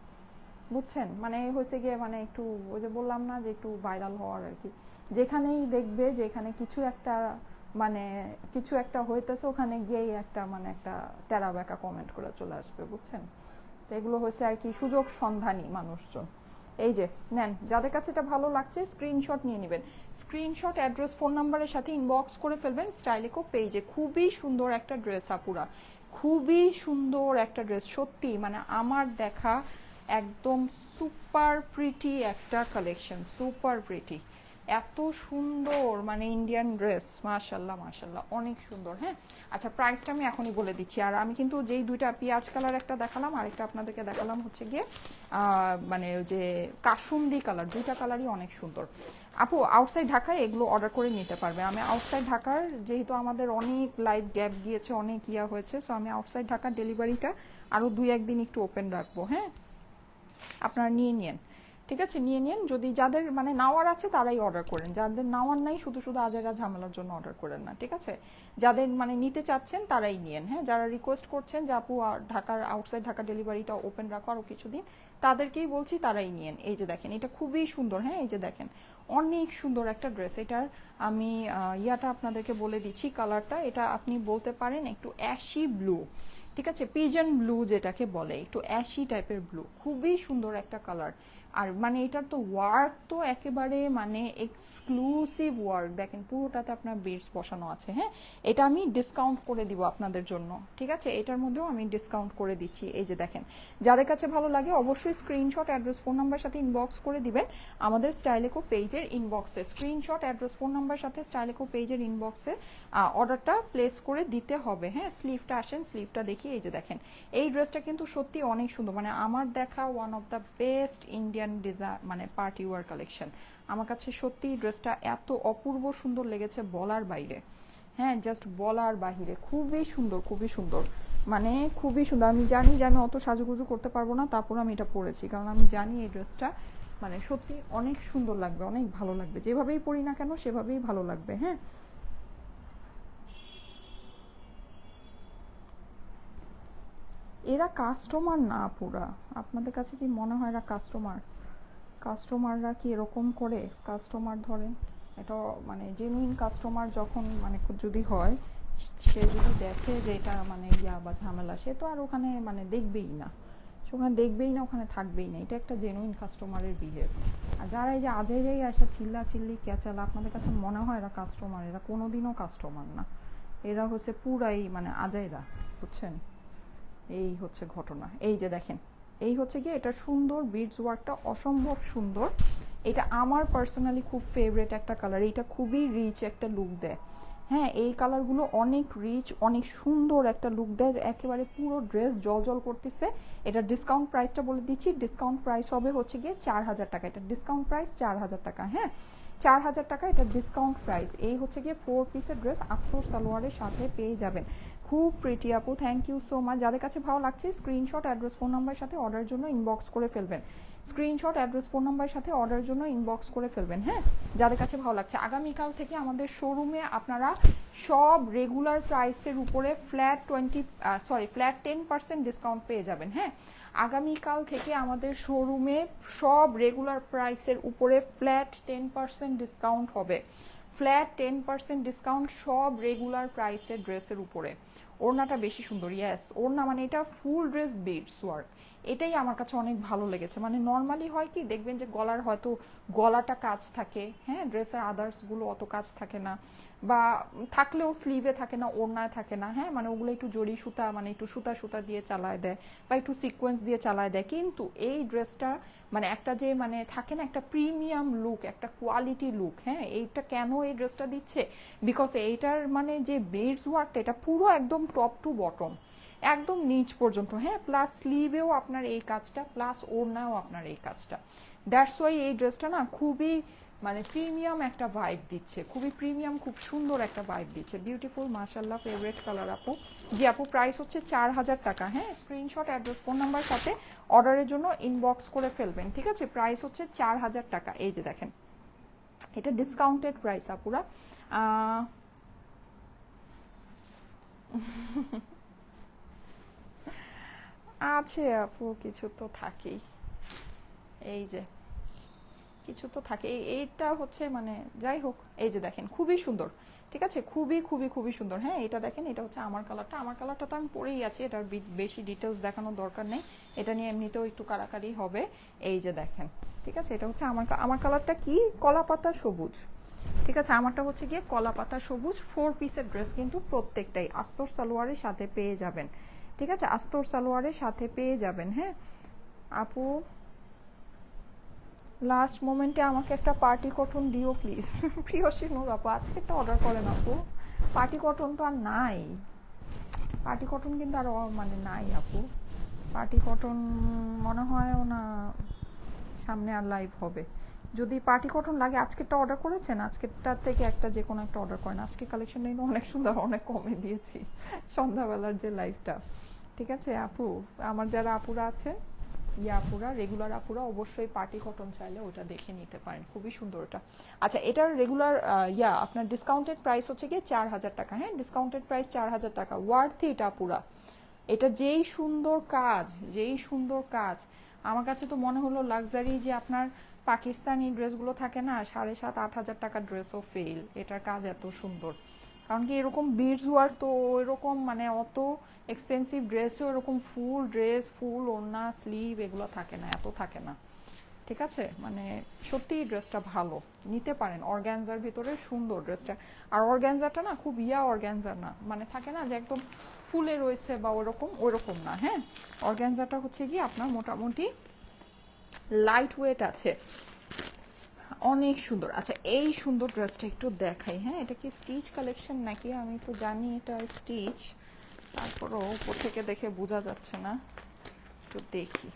বুঝছেন? মানে হয়েছে গিয়ে মানে একটু ওই যে বললাম না যে একটু ভাইরাল হওয়ার আর কি, যেখানেই দেখবে যেখানে কিছু একটা মানে কিছু একটা হইতেছে ওখানে গিয়েই একটা মানে একটা তেরা বেঁকা কমেন্ট করে চলে আসবে, বুঝছেন? তো এগুলো হয়েছে আর কি সুযোগ সন্ধানী মানুষজন। এই যে নেন, যাদের কাছে এটা ভালো লাগছে স্ক্রিনশট নিয়ে নেবেন, স্ক্রিনশট অ্যাড্রেস ফোন নাম্বারের সাথে ইনবক্স করে ফেলবেন স্টাইলিকো পেজে। খুবই সুন্দর একটা ড্রেস আপুরা, খুবই সুন্দর একটা ড্রেস, সত্যি মানে আমার দেখা একদম সুপার প্রিটি একটা কালেকশন, সুপার প্রিটি, এত সুন্দর মানে ইন্ডিয়ান ড্রেস, মাশাল্লাহ মাশাল্লাহ অনেক সুন্দর। হ্যাঁ, আচ্ছা প্রাইসটা আমি এখনই বলে দিচ্ছি। আর আমি কিন্তু যেই দুইটা পেঁয়াজ কালার একটা দেখালাম, আরেকটা আপনাদেরকে দেখালাম হচ্ছে গিয়ে মানে ওই যে কাসুন্দি কালার, দুইটা কালারই অনেক সুন্দর। আপু আউটসাইড ঢাকায় এগুলো অর্ডার করে নিতে পারবে। আমি আউটসাইড ঢাকার যেহেতু আমাদের অনেক লাইভ গ্যাপ গিয়েছে, অনেক ইয়া হয়েছে, সো আমি আউটসাইড ঢাকার ডেলিভারিটা আরও 2-1 দিন একটু ওপেন রাখবো। হ্যাঁ, আপনারা নিয়ে নিন, ঠিক আছে, নিয়ে নিন। যদি যাদের মানে নাওয়ার আছে তারাই অর্ডার করেন, যাদের নাওয়ার নাই শুধু শুধু আজারা ঝামেলার জন্য অর্ডার করেন না, ঠিক আছে। যাদের মানে নিতে চাচ্ছেন তারাই নিয়েন। হ্যাঁ, যারা রিকোয়েস্ট করছেন যে আপু ঢাকার আউটসাইড ঢাকা ডেলিভারিটা ওপেন রাখো আরও কিছুদিন, তাদেরকেই বলছি তারাই নিয়েন। এই যে দেখেন এটা খুবই সুন্দর। হ্যাঁ, এই যে দেখেন অনেক সুন্দর একটা ড্রেস। এটার আমি ইয়াটা আপনাদেরকে বলে দিচ্ছি, কালারটা এটা আপনি বলতে পারেন একটু অ্যাশি ব্লু, ঠিক আছে, পিজন ব্লু যেটাকে বলে, একটু অ্যাশি টাইপের ব্লু, খুবই সুন্দর একটা কালার। আর মানে এটার তো ওয়ার্ক তো একেবারে মানে এক্সক্লুসিভ ওয়ার্ক, দেখেন পুরোটাতে আপনার বিডস বসানো আছে। হ্যাঁ, এটা আমি ডিসকাউন্ট করে দিব আপনাদের জন্য, ঠিক আছে, এটার মধ্যেও আমি ডিসকাউন্ট করে দিচ্ছি। এই যে দেখেন, যাদের কাছে ভালো লাগে অবশ্যই স্ক্রিনশট অ্যাড্রেস ফোন নাম্বার সাথে ইনবক্স করে দিবেন আমাদের স্টাইলিকো পেজের ইনবক্সে, স্ক্রিনশট অ্যাড্রেস ফোন নাম্বার সাথে স্টাইলিকো পেজের ইনবক্সে অর্ডারটা প্লেস করে দিতে হবে। হ্যাঁ, স্লিভটা আসেন, স্লিভটা দেখি। এই যে দেখেন এই ড্রেসটা কিন্তু সত্যি অনেক সুন্দর, মানে আমার দেখা one of the best Indian design মানে পার্টি ওয়ার কালেকশন। আমার কাছে সত্যি ড্রেসটা এত অপূর্ব সুন্দর লেগেছে বলার বাইরে। হ্যাঁ, জাস্ট বলার বাহিরে, খুবই সুন্দর, খুবই সুন্দর, মানে খুবই সুন্দর। আমি জানি যে আমি অত সাজুগুজু করতে পারবো না, তারপর আমি এটা পরেছি, কারণ আমি জানি এই ড্রেসটা মানে সত্যি অনেক সুন্দর লাগবে, অনেক ভালো লাগবে, যেভাবেই পরি না কেন সেভাবেই ভালো লাগবে। হ্যাঁ, এরা কাস্টমার না পুরা, আপনাদের কাছে কি মনে হয় এরা কাস্টমার? কাস্টমাররা কি এরকম করে কাস্টমার ধরে? এটা মানে জেনুইন কাস্টমার যখন মানে যদি হয়, সে যদি দেখে যে এটা মানে ইয়া বা ঝামেলা, সে তো আর ওখানে মানে দেখবেই না, সে ওখানে দেখবেই না, ওখানে থাকবেই না। এটা একটা জেনুইন কাস্টমারের বিহেভ। আর যারা এই যে আজাইরাই আসা চিল্লা চিল্লি ক্যাচালা, আপনাদের কাছে মনে হয় এরা কাস্টমার? এরা কোনোদিনও কাস্টমার না, এরা হচ্ছে পুরাই মানে আজাইরা, বুঝছেন? এই হচ্ছে ঘটনা। এই যে দেখেন এই হচ্ছে গিয়ে এটা সুন্দর বিডস ওয়ার্কটা অসম্ভব সুন্দর। এটা আমার পার্সোনালি খুব ফেভারিট একটা কালার, এটা খুবই রিচ একটা লুক দেয়। হ্যাঁ, এই কালারগুলো অনেক রিচ, অনেক সুন্দর একটা লুক দেয়, একেবারে পুরো ড্রেস জলজল করতেছে। এটা ডিসকাউন্ট প্রাইসটা বলে দিচ্ছি, ডিসকাউন্ট প্রাইস হবে হচ্ছে গিয়ে 4000 টাকা। এটা ডিসকাউন্ট প্রাইস 4000 টাকা। হ্যাঁ, 4000 টাকা এটা ডিসকাউন্ট প্রাইস। এই হচ্ছে গিয়ে 4 পিসের ড্রেস আস্তর সালোয়ারের সাথে পেয়ে যাবেন। খুব প্রিটি আপু, থ্যাংক ইউ সো মাচ। যাদের কাছে ভালো লাগছে স্ক্রিনশট, অ্যাড্রেস, ফোন নাম্বারের সাথে অর্ডারের জন্য ইনবক্স করে ফেলবেন। স্ক্রিনশট, অ্যাড্রেস, ফোন নাম্বারের সাথে অর্ডারের জন্য ইনবক্স করে ফেলবেন। হ্যাঁ, যাদের কাছে ভালো লাগছে। আগামীকাল থেকে আমাদের শোরুমে আপনারা সব রেগুলার প্রাইসের উপরে ফ্ল্যাট 10% ডিসকাউন্ট পেয়ে যাবেন। হ্যাঁ, আগামীকাল থেকে আমাদের শোরুমে সব রেগুলার প্রাইসের উপরে ফ্ল্যাট 10% ডিসকাউন্ট হবে। ফ্ল্যাট 10% ডিসকাউন্ট সব রেগুলার প্রাইসের ড্রেসের উপরে। ওড়নাটা বেশি সুন্দর, ইয়েস, ওড়না মানে এটা ফুল ড্রেস বিডস ওয়ার্ক, এটাই আমার কাছে অনেক ভালো লেগেছে। মানে নর্মালি হয় কি দেখবেন যে গলার হয়তো গলাটা কাজ থাকে, হ্যাঁ, ড্রেসের আদার্সগুলো অত কাজ থাকে না, বা থাকলেও স্লিভে থাকে না, ওড়নায় থাকে না। হ্যাঁ, মানে ওগুলো একটু জড়ি সুতা, মানে একটু সুতা সুতা দিয়ে চালায় দেয় বা একটু সিকোয়েন্স দিয়ে চালায় দেয়। কিন্তু এই ড্রেসটা মানে একটা যে মানে থাকে না একটা প্রিমিয়াম লুক, একটা কোয়ালিটি লুক। হ্যাঁ, এইটা কেন এই ড্রেসটা দিচ্ছে, বিকজ এইটার মানে যে বিডস ওয়ার্কটা এটা পুরো একদম টপ টু বটম, একদম নিচ পর্যন্ত। হ্যাঁ, প্লাস স্লিভেও আপনার এই কাজটা, প্লাস ওড়নাও আপনার এই কাজটা। দ্যাটস ওয়াই এই ড্রেসটা না খুবই মানে প্রিমিয়াম একটা ভাইব দিচ্ছে, খুবই প্রিমিয়াম, খুব সুন্দর একটা ভাইব দিচ্ছে। বিউটিফুল, মাশাআল্লাহ, ফেভারিট কালার আপু। জি আপু, প্রাইস হচ্ছে 4000 টাকা। হ্যাঁ, স্ক্রিনশট, অ্যাড্রেস, ফোন নাম্বার সাথে অর্ডারের জন্য ইনবক্স করে ফেলবেন। ঠিক আছে, প্রাইস হচ্ছে 4000 টাকা। এই যে দেখেন, এটা ডিসকাউন্টেড প্রাইস আপুরা। আছে আপু, কিছু তো থাকেই, এই যে কিছু তো থাকে। এইটা হচ্ছে মানে যাই হোক, এই যে দেখেন খুবই সুন্দর। ঠিক আছে, খুবই খুবই খুবই সুন্দর। হ্যাঁ, এটা দেখেন, এটা হচ্ছে আমার কালারটা। আমার কালারটা তো আমি পরেই আছি, এটার বেশি ডিটেলস দেখানোর দরকার নেই, এটা নিয়ে এমনিতেও একটু কারাকারি হবে। এই যে দেখেন, ঠিক আছে, এটা হচ্ছে আমার কালারটা কি কলা পাতা সবুজ। ঠিক আছে, আমারটা হচ্ছে গিয়ে কলা পাতা সবুজ। 4 পিসের ড্রেস কিন্তু প্রত্যেকটাই আস্তর সালোয়ারের সাথে পেয়ে যাবেন। ঠিক আছে, আস্তর সালোয়ারের সাথে পেয়ে যাবেন। হ্যাঁ আপু, লাস্ট মোমেন্টে আমাকে একটা পার্টি কটন দিও প্লিজ। প্রিয়সী নূর আপু, আজকে একটা অর্ডার করেন আপু। পার্টি কটন তো আর নাই, পার্টি কটন কিন্তু আর মানে নাই আপু। পার্টি কটন মনে হয়ও না সামনে আর লাইভ হবে। যদি পার্টি কটন লাগে, আজকেরটা অর্ডার করেছেন, আজকেরটার থেকে একটা যে কোনো একটা অর্ডার করেন। আজকে কালেকশন কিন্তু অনেক সুন্দর, অনেক কমে দিয়েছি সন্ধ্যাবেলার যে লাইভটা। ঠিক আছে আপু, আমার যারা আপুরা আছে, আপুরা, রেগুলার আপুরা, অবশ্যই পার্টি কটন চাইলে ওটা দেখে নিতে পারেন, খুবই সুন্দর ওটা। আচ্ছা, এটার রেগুলার আপনার ডিসকাউন্টেড প্রাইস হচ্ছে গিয়ে 4000 টাকা। হ্যাঁ, ডিসকাউন্টেড প্রাইস 4000 টাকা। ওয়ার্থ ইট আপুরা, এটা যেই সুন্দর কাজ, যেই সুন্দর কাজ। আমার কাছে তো মনে হলো লাক্সারি যে আপনার পাকিস্তানি ড্রেসগুলো থাকে না 7,500-8,000 টাকার ড্রেসও ফেল, এটার কাজ এত সুন্দর। কারণ কি এরকম বিডস ওয়ার্ক তো এরকম মানে অত এক্সপেন্সিভ ড্রেসও এরকম ফুল ড্রেস, ফুল ওড়না, স্লিভ এগুলো থাকে না, এত থাকে না। ঠিক আছে, মানে সত্যি ড্রেসটা ভালো, নিতে পারেন। অর্গ্যানজার ভিতরে সুন্দর ড্রেসটা। আর অর্গ্যানজাটা না খুব অর্গ্যানজার না, মানে থাকে না যে একদম ফুলে রয়েছে বা ওরকম না। হ্যাঁ, অর্গ্যানজাটা হচ্ছে কি আপনার মোটামুটি লাইট ওয়েট আছে, অনেক সুন্দর। আচ্ছা, এই সুন্দর ড্রেসটা একটু দেখাই। হ্যাঁ, এটা কি স্টিচ কালেকশন নাকি, আমি তো জানি এটা স্টিচ, তারপরও উপর থেকে দেখে বোঝা যাচ্ছে না, একটু দেখি।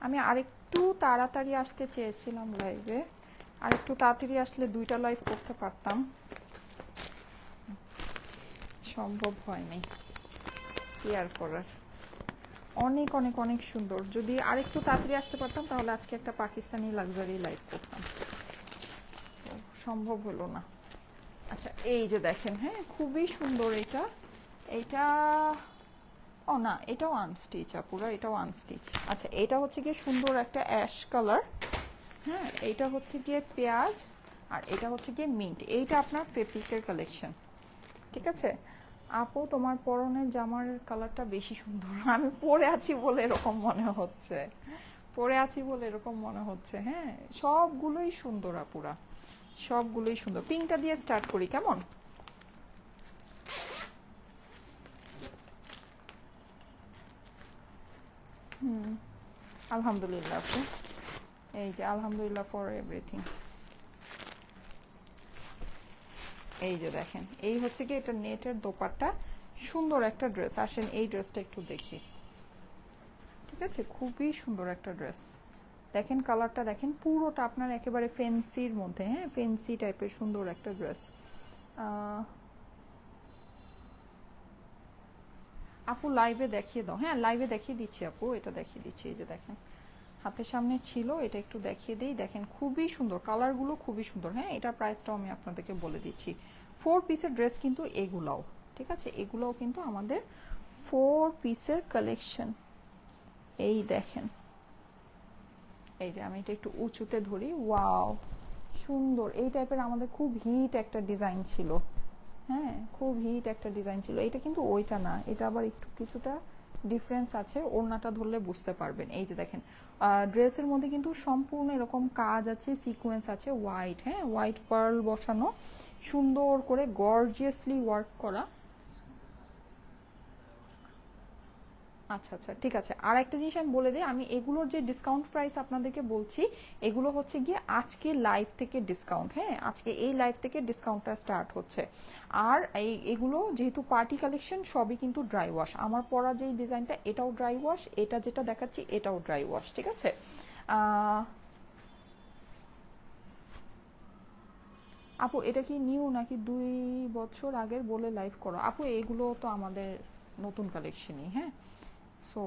আমি আরেকটু তাড়াতাড়ি আসতে চেয়েছিলাম লাইভে, আরেকটু তাড়াতাড়ি আসলে 2টা লাইভ করতে পারতাম, সম্ভব হয়নি, কি আর করার। অনেক অনেক অনেক সুন্দর, যদি আরেকটু তাড়াতাড়ি আসতে পারতাম তাহলে আজকে একটা পাকিস্তানি লাক্সারি লাইভ করতাম, সম্ভব হলো না। আচ্ছা, এই যে দেখেন, হ্যাঁ খুবই সুন্দর এটা। এইটা ও না, এটাও আনস্টিচ আপুরা, এটাও আনস্টিচ। আচ্ছা, এটা হচ্ছে গিয়ে সুন্দর একটা অ্যাশ কালার। হ্যাঁ, এইটা হচ্ছে গিয়ে পেঁয়াজ, আর এটা হচ্ছে গিয়ে মিন্ট। এইটা আপনার ফেব্রিকের কালেকশন। ঠিক আছে আপু, তোমার পরনের জামার কালারটা বেশি সুন্দর। আমি পরে আছি বলে এরকম মনে হচ্ছে, পরে আছি বলে এরকম মনে হচ্ছে। হ্যাঁ, সবগুলোই সুন্দর আপুরা, সবগুলোই সুন্দর। পিঙ্কটা দিয়ে স্টার্ট করি কেমন? আলহামদুলিল্লাহ আপু, এই যে আলহামদুলিল্লাহ ফর এভরিথিং। এই যে দেখেন, এই হচ্ছে কি এটা নেটের দোপাট্টা, সুন্দর একটা ড্রেস। আসেন এই ড্রেসটা একটু দেখি, ঠিক আছে, খুবই সুন্দর একটা ড্রেস। দেখেন কালারটা দেখেন, পুরোটা আপনার একেবারে ফেন্সির মধ্যে, হ্যাঁ ফেন্সি টাইপের সুন্দর একটা ড্রেস। আপু লাইভে দেখিয়ে দাও, হ্যাঁ লাইভে দেখিয়ে দিচ্ছি আপু, এটা দেখিয়ে দিচ্ছি। এই যে দেখেন হাতের সামনে ছিল, এটা একটু দেখিয়ে দিই। দেখেন খুবই সুন্দর, কালারগুলো খুবই সুন্দর। হ্যাঁ এটার প্রাইসটাও আমি আপনাদেরকে বলে দিচ্ছি। 4 পিসের ড্রেস কিন্তু এগুলাও, ঠিক আছে, এগুলোও কিন্তু আমাদের 4 পিসের কালেকশন। এই দেখেন, এই যে আমি এটা একটু উঁচুতে ধরি, ওয়াও সুন্দর। এই টাইপের আমাদের খুব হিট একটা ডিজাইন ছিল, হ্যাঁ খুব হিট একটা ডিজাইন ছিল। এটা কিন্তু ওইটা না, এটা আবার একটু কিছুটা ডিফারেন্স আছে, ওড়নাটা ধরলে বুঝতে পারবেন। এই যে দেখেন ড্রেসের মধ্যে কিন্তু সম্পূর্ণ এরকম কাজ আছে, সিকোয়েন্স আছে, হোয়াইট, হ্যাঁ হোয়াইট পার্ল বসানো, সুন্দর করে গর্জিয়াসলি ওয়ার্ক করা। আচ্ছা আচ্ছা ঠিক আছে। আর একটা জিনিস আমি বলে দিই, আমি এগুলোর যে ডিসকাউন্ট প্রাইস আপনাদেরকে বলছি, এগুলো হচ্ছে গিয়ে আজকে লাইভ থেকে ডিসকাউন্ট, হ্যাঁ আজকে এই লাইভ থেকে ডিসকাউন্টটা স্টার্ট হচ্ছে। আর এগুলো যেহেতু পার্টি কালেকশন, সবই কিন্তু ড্রাই ওয়াশ। আমার পরা যেই ডিজাইনটা এটাও ড্রাই ওয়াশ, এটা যেটা দেখাচ্ছি এটাও ড্রাই ওয়াশ, ঠিক আছে। আপু এটা কি নিউ নাকি 2 বছর আগের বলে লাইভ করো? আপু এগুলো তো আমাদের নতুন কালেকশনই, হ্যাঁ। সো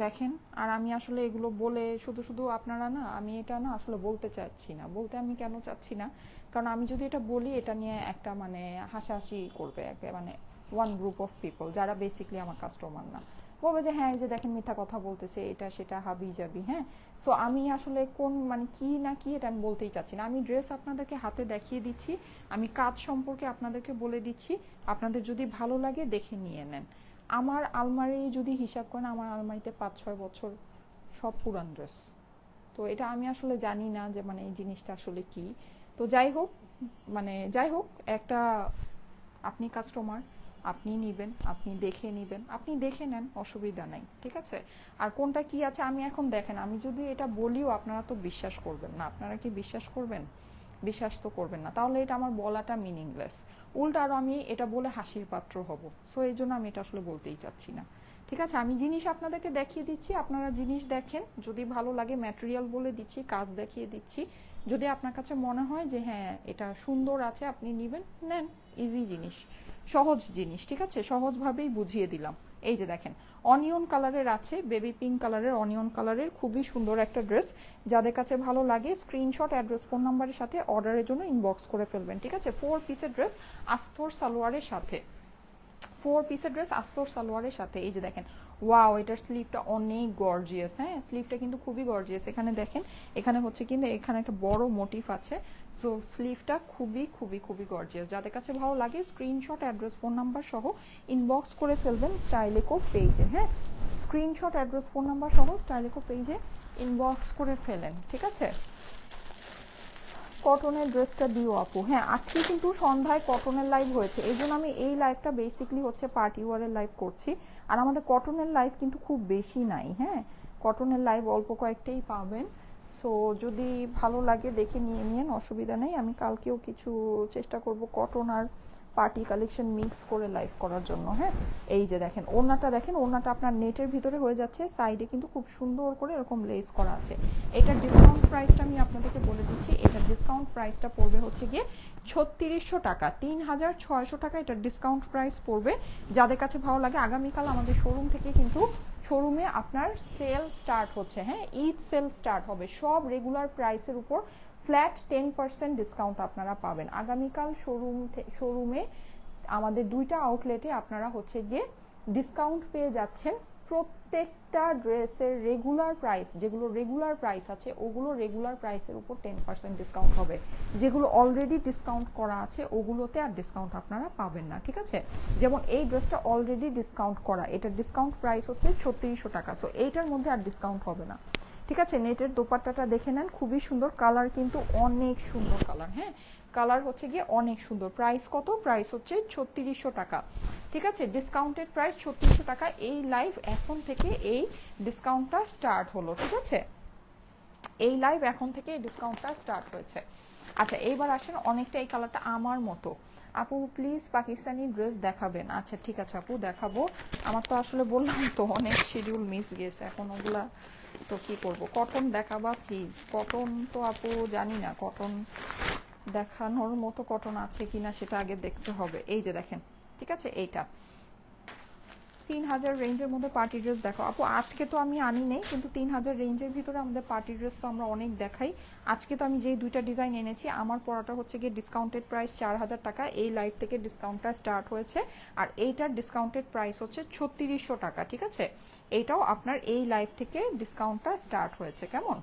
দেখেন, আর আমি আসলে এগুলো বলে শুধু শুধু আপনারা না, আমি এটা না আসলে বলতে চাচ্ছি না। বলতে আমি কেন চাচ্ছি না, কারণ আমি যদি এটা বলি এটা নিয়ে একটা মানে হাসাহাসি করবে, মানে ওয়ান গ্রুপ অফ পিপল যারা বেসিকলি আমার কাস্টমার না, বলবে যে হ্যাঁ এই যে দেখেন মিথ্যা কথা বলতেছে, এটা সেটা হাবি যাবি, হ্যাঁ। সো আমি আসলে কোন মানে কি না কি এটা আমি বলতেই চাচ্ছি না। আমি ড্রেস আপনাদেরকে হাতে দেখিয়ে দিচ্ছি, আমি কাজ সম্পর্কে আপনাদেরকে বলে দিচ্ছি, আপনাদের যদি ভালো লাগে দেখে নিয়ে নেন। আমার আলমারি যদি হিসাব করেন, আমার আলমারিতে 5-6 বছর সব পুরান ড্রেস। তো এটা আমি আসলে জানি না যে মানে এই জিনিসটা আসলে কি। তো যাই হোক, মানে যাই হোক, একটা আপনি কাস্টমার, আপনি নিবেন, আপনি দেখে নিবেন, আপনি দেখে নেন, অসুবিধা নাই, ঠিক আছে। আর কোনটা কি আছে আমি এখন দেখেন, আমি যদি এটা বলিও আপনারা তো বিশ্বাস করবেন না। আপনারা কি বিশ্বাস করবেন? বিশ্বাস তো করবেন না, তাহলে এটা আমার বলাটা মিনিংলেস। উল্টা আরও আমি এটা বলে হাসির পাত্র হব। সো এই জন্য আমি এটা আসলে বলতেই চাচ্ছি না, ঠিক আছে। আমি জিনিস আপনাদেরকে দেখিয়ে দিচ্ছি, আপনারা জিনিস দেখেন, যদি ভালো লাগে ম্যাটেরিয়াল বলে দিচ্ছি, কাজ দেখিয়ে দিচ্ছি। যদি আপনার কাছে মনে হয় যে হ্যাঁ এটা সুন্দর আছে, আপনি নেবেন, নেন। ইজি জিনিস, সহজ জিনিস, ঠিক আছে, সহজভাবেই বুঝিয়ে দিলাম। এই যে দেখেন অনিয়ন কালারের আছে, বেবি পিঙ্ক কালারের, অনিয়ন কালারের, খুবই সুন্দর একটা ড্রেস। যাদের কাছে ভালো লাগে স্ক্রিনশট, অ্যাড্রেস, ফোন নাম্বারের সাথে অর্ডারের জন্য ইনবক্স করে ফেলবেন, ঠিক আছে। 4 পিসের ড্রেস আস্তর সালোয়ারের সাথে, 4 পিসের ড্রেস আস্তর সালোয়ারের সাথে। এই যে দেখেন, ওয়াও এটার স্লিভটা অনেক গর্জিয়াস, হ্যাঁ স্লিভটা কিন্তু খুবই গর্জিয়াস। এখানে দেখেন, এখানে হচ্ছে কিন্তু এখানে একটা বড় মোটিভ আছে। সো স্লিভটা খুবই খুবই খুবই গর্জিয়াস। যাদের কাছে ভালো লাগে স্ক্রিনশট, অ্যাড্রেস, ফোন নাম্বার সহ ইনবক্স করে ফেলবেন স্টাইলেকো পেজে, হ্যাঁ স্ক্রিনশট, অ্যাড্রেস, ফোন নাম্বার সহ স্টাইলেকো পেজে ইনবক্স করে ফেলেন, ঠিক আছে। কটনের ড্রেসটা দিও আপু, হ্যাঁ আজকে কিন্তু সন্ধ্যায় কটনের লাইভ হয়েছে, এই জন্য আমি এই লাইভটা বেসিকলি হচ্ছে পার্টি ওয়ারের লাইভ করছি। আর আমাদের কটনের লাইভ কিন্তু খুব বেশি নাই, হ্যাঁ কটনের লাইভ অল্প কয়েকটাই পাবেন। সো যদি ভালো লাগে দেখে নিয়ে নিন, অসুবিধা নেই। আমি কালকেও কিছু চেষ্টা করব কটন আর পার্টি কালেকশন মিক্স করে লাইভ করার জন্য, হ্যাঁ। এই যে দেখেন ওড়নাটা, দেখেন ওড়নাটা আপনার নেটের ভিতরে হয়ে যাচ্ছে, সাইডে কিন্তু খুব সুন্দর করে এরকম লেস করা আছে। এটার ডিসকাউন্ট প্রাইসটা আমি আপনাদেরকে বলে দিচ্ছি, এটার ডিসকাউন্ট প্রাইসটা পড়বে হচ্ছে গিয়ে 3600 টাকা, 3600 টাকা এটার ডিসকাউন্ট প্রাইস পড়বে। যাদের কাছে ভালো লাগে, আগামীকাল আমাদের শোরুম থেকে কিন্তু শোরুমে আপনার সেল স্টার্ট হচ্ছে, হ্যাঁ ঈদ সেল স্টার্ট হবে, সব রেগুলার প্রাইসের উপর ফ্ল্যাট 10% ডিসকাউন্ট আপনারা পাবেন আগামীকাল শোরুমে। আমাদের 2টা আউটলেটে আপনারা হচ্ছে গিয়ে ডিসকাউন্ট পেয়ে যাচ্ছেন। প্রত্যেকটা ড্রেসের রেগুলার প্রাইস, যেগুলো রেগুলার প্রাইস আছে ওগুলো রেগুলার প্রাইসের উপর 10% ডিসকাউন্ট হবে। যেগুলো অলরেডি ডিসকাউন্ট করা আছে ওগুলোতে আর ডিসকাউন্ট আপনারা পাবেন না, ঠিক আছে। যেমন এই ড্রেসটা অলরেডি ডিসকাউন্ট করা, এটার ডিসকাউন্ট প্রাইস হচ্ছে 3600 টাকা। সো এইটার মধ্যে আর ডিসকাউন্ট হবে না। ঠিক আছে, নেটের দোপাট্টাটা দেখে নেন, খুবই সুন্দর কালার, কিন্তু অনেক সুন্দর কালার। হ্যাঁ, কালার হচ্ছে গিয়ে অনেক সুন্দর। প্রাইস কত? প্রাইস হচ্ছে 3600 টাকা। ঠিক আছে, ডিসকাউন্টেড প্রাইস 3600 টাকা। এই লাইভ এখন থেকে এই ডিসকাউন্টটা স্টার্ট হলো। ঠিক আছে, এই লাইভ এখন থেকে এই ডিসকাউন্টটা স্টার্ট হয়েছে। আচ্ছা, এইবার আসেন, অনেকটা এই কালারটা আমার মতো। আপু প্লিজ পাকিস্তানি ড্রেস দেখাবেন। আচ্ছা ঠিক আছে আপু, দেখাবো। আমার তো আসলে বললাম তো অনেক শিডিউল মিস গেছে, এখন ওগুলা তো কি করব। কটন দেখাবা প্লিজ। কটন তো আপু জানি না কটন দেখানোর মতো কটন আছে কিনা সেটা আগে দেখতে হবে। এই যে দেখেন, ঠিক আছে, এইটা 3000 রেঞ্জের মধ্যে পার্টি ড্রেস দেখো আপু। আজকে তো আমি আনি নেই, কিন্তু 3000 রেঞ্জের ভিতরে আমাদের পার্টি ড্রেস তো আমরা অনেক দেখাই। আজকে তো আমি যেই দুইটা ডিজাইন এনেছি, আমার পরাটা হচ্ছে গিয়ে ডিসকাউন্টেড প্রাইস 4000 টাকা। এই লাইভ থেকে ডিসকাউন্টটা স্টার্ট হয়েছে, আর এইটার ডিসকাউন্টেড প্রাইস হচ্ছে 3600 টাকা। ঠিক আছে, এইটাও আপনার এই লাইভ থেকে ডিসকাউন্টটা স্টার্ট হয়েছে। কেমন?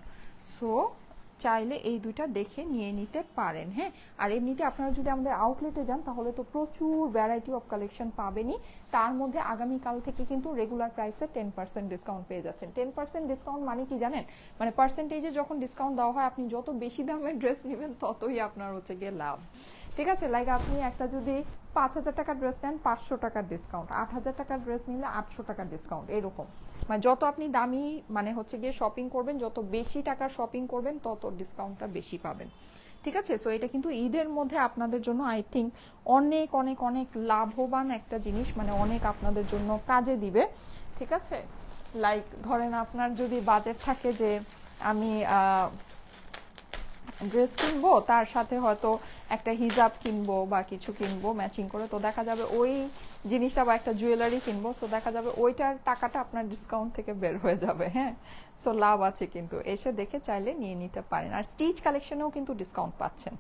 সো চাইলে এই দুইটা দেখে নিয়ে নিতে পারেন। হ্যাঁ, আর এমনিতে আপনারা যদি আমাদের আউটলেটে যান তাহলে তো প্রচুর ভ্যারাইটি অফ কালেকশন পাবেনই। তার মধ্যে আগামীকাল থেকে কিন্তু রেগুলার প্রাইসে 10% ডিসকাউন্ট পেয়ে যাচ্ছেন। 10% ডিসকাউন্ট মানে কি জানেন? মানে পার্সেন্টেজে যখন ডিসকাউন্ট দেওয়া হয়, আপনি যত বেশি দামের ড্রেস নেবেন ততই আপনার হচ্ছে গিয়ে লাভ। ঠিক আছে, লাইক আপনি একটা যদি 5000 টাকার ড্রেস নেন, 500 টাকার ডিসকাউন্ট। 8000 টাকার ড্রেস নিলে 800 টাকার ডিসকাউন্ট, এরকম। মানে যত আপনি দামি মানে হচ্ছে গিয়ে শপিং করবেন, যত বেশি টাকার শপিং করবেন, তত ডিসকাউন্টটা বেশি পাবেন। ঠিক আছে, সো এটা কিন্তু ঈদের মধ্যে আপনাদের জন্য আই থিঙ্ক অনেক অনেক অনেক লাভবান একটা জিনিস, মানে অনেক আপনাদের জন্য কাজে দিবে। ঠিক আছে, লাইক ধরেন আপনার যদি বাজেট থাকে যে আমি ড্রেস কিনবো, তার সাথে হয়তো একটা হিজাব কিনবো বা কিছু কিনবো ম্যাচিং করে, তো দেখা যাবে ওই জিনিসটা, বা একটা জুয়েলারি কিনবো, সো দেখা যাবে ওইটার টাকাটা আপনার ডিসকাউন্ট থেকে বের হয়ে যাবে। হ্যাঁ, সো লাভ আছে কিন্তু, এসে দেখে চাইলে নিয়ে নিতে পারেন। আর স্টিচ কালেকশনেও কিন্তু ডিসকাউন্ট পাচ্ছেন।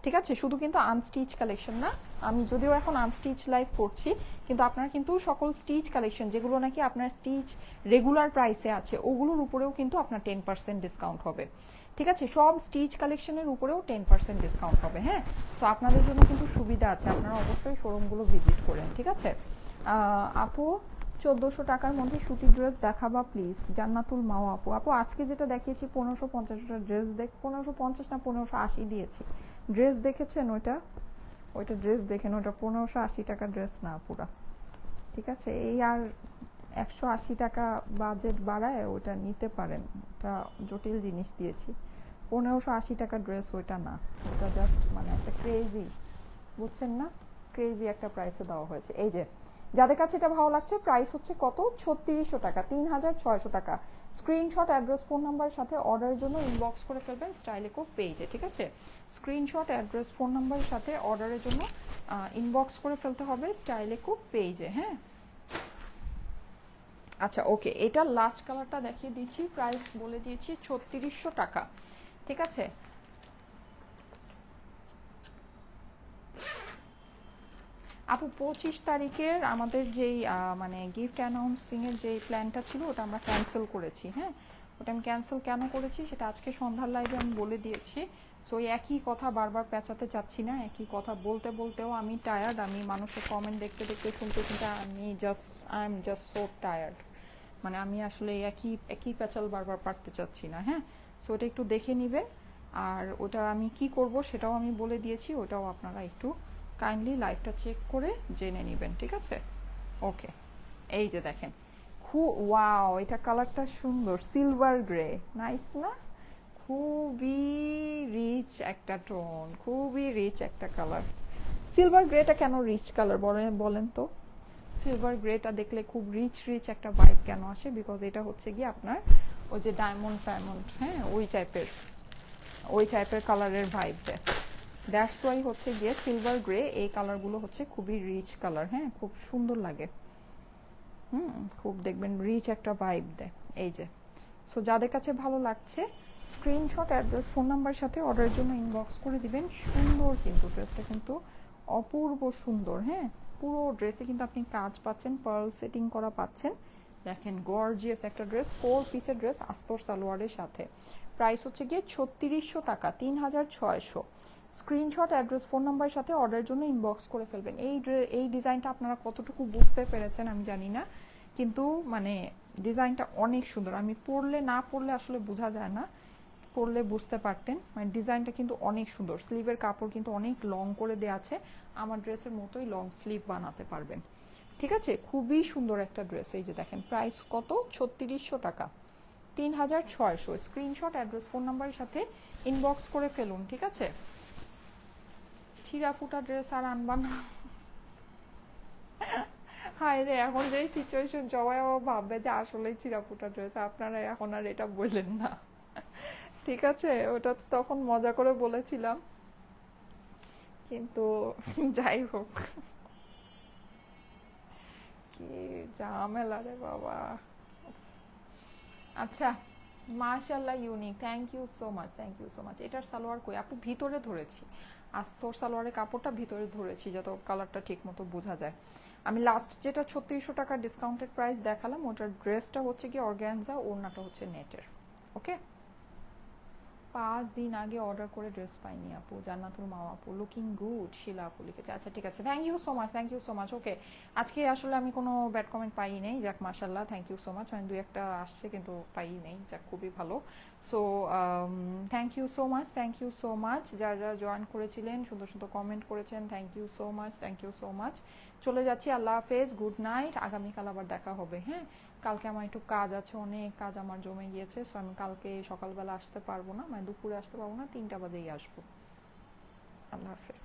ঠিক আছে, শুধু কিন্তু আনস্টিচ কালেকশন না, আমি যদিও এখন আনস্টিচ লাইভ করছি, কিন্তু আপনার কিন্তু সকল স্টিচ কালেকশন যেগুলো নাকি আপনার স্টিচ রেগুলার প্রাইসে আছে, ওগুলোর উপরেও কিন্তু আপনার 10% ডিসকাউন্ট হবে। ঠিক আছে, সব স্টিচ কালেকশনের উপরেও 10% ডিসকাউন্ট হবে। হ্যাঁ, সো আপনাদের জন্য কিন্তু সুবিধা আছে, আপনারা অবশ্যই শোরুমগুলো ভিজিট করেন। ঠিক আছে, আপু 1400 টাকার মধ্যে সুতি ড্রেস দেখাবা প্লিজ। জান্নাতুল মাও আপু। আপু আজকে যেটা দেখিয়েছি 1550 ড্রেস, 1550 না 1580 দিয়েছি। ড্রেস দেখেছেন? ওইটা ড্রেস দেখেন, ওটা 1580 টাকা ড্রেস না পুরা। ঠিক আছে, এই আর 180 টাকা বাজেট বাড়ায় ওটা নিতে পারেন, ওটা জটিল জিনিস দিয়েছি। 1580 টাকা ড্রেস ওইটা না, ওটা জাস্ট মানে একটা ক্রেজি, বুঝছেন না, ক্রেজি একটা প্রাইসে দেওয়া হয়েছে। এই যে যাদের কাছে এটা ভালো লাগছে, প্রাইস হচ্ছে কত? 3600 টাকা, 3600 টাকা। স্ক্রিনশট, অ্যাড্রেস, ফোন নাম্বারের সাথে অর্ডারের জন্য ইনবক্স করে ফেলবেন স্টাইলেকো পেজে। ঠিক আছে, স্ক্রিনশট, অ্যাড্রেস, ফোন নাম্বারের সাথে অর্ডারের জন্য ইনবক্স করে ফেলতে হবে স্টাইলেকো পেজে। হ্যাঁ, আচ্ছা ওকে, এটা লাস্ট কালারটা দেখিয়ে দিচ্ছি, প্রাইস বলে দিয়েছি 3600 টাকা। ঠিক আছে, আপু 25 তারিখের আমাদের যেই মানে গিফট অ্যানাউন্সিংয়ের যে প্ল্যানটা ছিল, ওটা আমরা ক্যান্সেল করেছি। হ্যাঁ, ওটা আমি ক্যান্সেল কেন করেছি সেটা আজকে সন্ধ্যার লাইভে আমি বলে দিয়েছি। সো ওই একই কথা বারবার পেঁচাতে চাচ্ছি না, একই কথা বলতে বলতেও আমি টায়ার্ড। আমি মানুষের কমেন্ট দেখতে দেখতে শুনতে শুনতে I am just so tired. মানে আমি আসলে একই প্যাচাল বারবার পারতে চাচ্ছি না। হ্যাঁ, সো ওটা একটু দেখে নেবেন, আর ওটা আমি কি করব সেটাও আমি বলে দিয়েছি, ওটাও আপনারা একটু কাইন্ডলি লাইভটা চেক করে জেনে নেবেন। ঠিক আছে, ওকে। এই যে দেখেন, ওয়াও, এটা কালারটা সুন্দর, সিলভার গ্রে, নাইস না? খুবই রিচ একটা টোন, খুবই রিচ একটা কালার। সিলভার গ্রেটা কেন রিচ কালার বলেন তো? সিলভার গ্রেটা দেখলে খুব রিচ রিচ একটা ভাইব কেন আসে? বিকজ এটা হচ্ছে গিয়ে আপনার ওই যে ডায়মন্ড, হ্যাঁ, ওই টাইপের কালারের ভাইব দেয়। দ্যাটস ওয়াই হচ্ছে গিয়ে সিলভার গ্রে, এই কালারগুলো হচ্ছে খুবই রিচ কালার। হ্যাঁ, খুব সুন্দর লাগে। খুব দেখবেন রিচ একটা ভাইব দেয়। এই যে, সো যাদের কাছে ভালো লাগছে স্ক্রিনশট, অ্যাড্রেস, ফোন নাম্বারের সাথে অর্ডারের জন্য ইনবক্স করে দিবেন। সুন্দর কিন্তু ড্রেসটা কিন্তু অপূর্ব সুন্দর। হ্যাঁ, পুরো ড্রেসে কিন্তু আপনি কাজ পাচ্ছেন, পার্ল সেটিং করা পাচ্ছেন। দেখেন গর্জিয়াস একটা ড্রেস, 4 পিসের ড্রেস আস্তর সালোয়ারের সাথে। প্রাইস হচ্ছে গিয়ে 3600 টাকা, 3600। স্ক্রিনশট, অ্যাড্রেস, ফোন নাম্বারের সাথে অর্ডারের জন্য ইনবক্স করে ফেলবেন। এই ডিজাইনটা আপনারা কতটুকু বুঝতে পেরেছেন আমি জানি না, কিন্তু মানে ডিজাইনটা অনেক সুন্দর, আমি পরলে না পরলে আসলে বোঝা যায় না, পরলে বুঝতে পারতেন। মানে ডিজাইনটা কিন্তু অনেক সুন্দর, স্লিভের কাপড় কিন্তু অনেক লং করে দেওয়া আছে, আমার ড্রেসের মতোই লং স্লিভ বানাতে পারবেন। ঠিক আছে, খুবই সুন্দর একটা ড্রেস। এই যে দেখেন প্রাইস কত, 3600 টাকা, 3600। স্ক্রিনশট, অ্যাড্রেস, ফোন নাম্বারের সাথে ইনবক্স করে ফেলুন। ঠিক আছে, ছিঁড়া ফুটা ড্রেস আর আনবা না। হায় রে, এখন যে সিচুয়েশন সবাই ভাববে যে আসলেই ছিঁড়া ফুটা ড্রেস, আপনারা এখন আর এটা বললেন না। ঠিক আছে, ওটা তো তখন মজা করে বলেছিলাম, কিন্তু যাই হোক, কি ঝামেলা রে বাবা। আচ্ছা, মাশাআল্লাহ, unique, thank you so much, thank you so much. এটার সালোয়ার কই আপু? ভিতরে ধরেছি, আস্তর সালোয়ারের কাপড়টা ভিতরে ধরেছি যাতে কালারটা ঠিক মতো বোঝা যায়। আমি লাস্ট যেটা 3600 টাকার ডিসকাউন্টেড প্রাইস দেখালাম, ওটার ড্রেসটা হচ্ছে কি অর্গ্যানজা, ওড়নাটা হচ্ছে নেটের। ওকে, 5 দিন আগে অর্ডার করে ড্রেস পাইনি আপু, জান্নাতুল মা আপু, লুকিং গুড, শিলা আপু লিখেছে। আচ্ছা ঠিক আছে, thank you so much, thank you so much. Okay, আজকে আসলে আমি কোনো ব্যাড কমেন্ট পাই নেই, যাক মাশাল্লাহ, থ্যাংক ইউ সো মাচ। মানে দুই একটা আসছে কিন্তু পাই নেই, যাক খুবই ভালো। So thank you so much, thank you so much, যারা যারা জয়েন করেছিলেন, সুন্দর সুন্দর কমেন্ট করেছেন, thank you so much, thank you so much. চলে যাচ্ছি, আল্লাহ হাফেজ, গুড নাইট, আগামীকাল আবার দেখা হবে। হ্যাঁ, কালকে আমার একটু কাজ আছে, অনেক কাজ আমার জমে গিয়েছে, সো আমি কালকে সকালবেলা আসতে পারবো না, মানে দুপুরে আসতে পারবো না, 3টা বাজেই আসবো। আল্লাহ হাফেজ।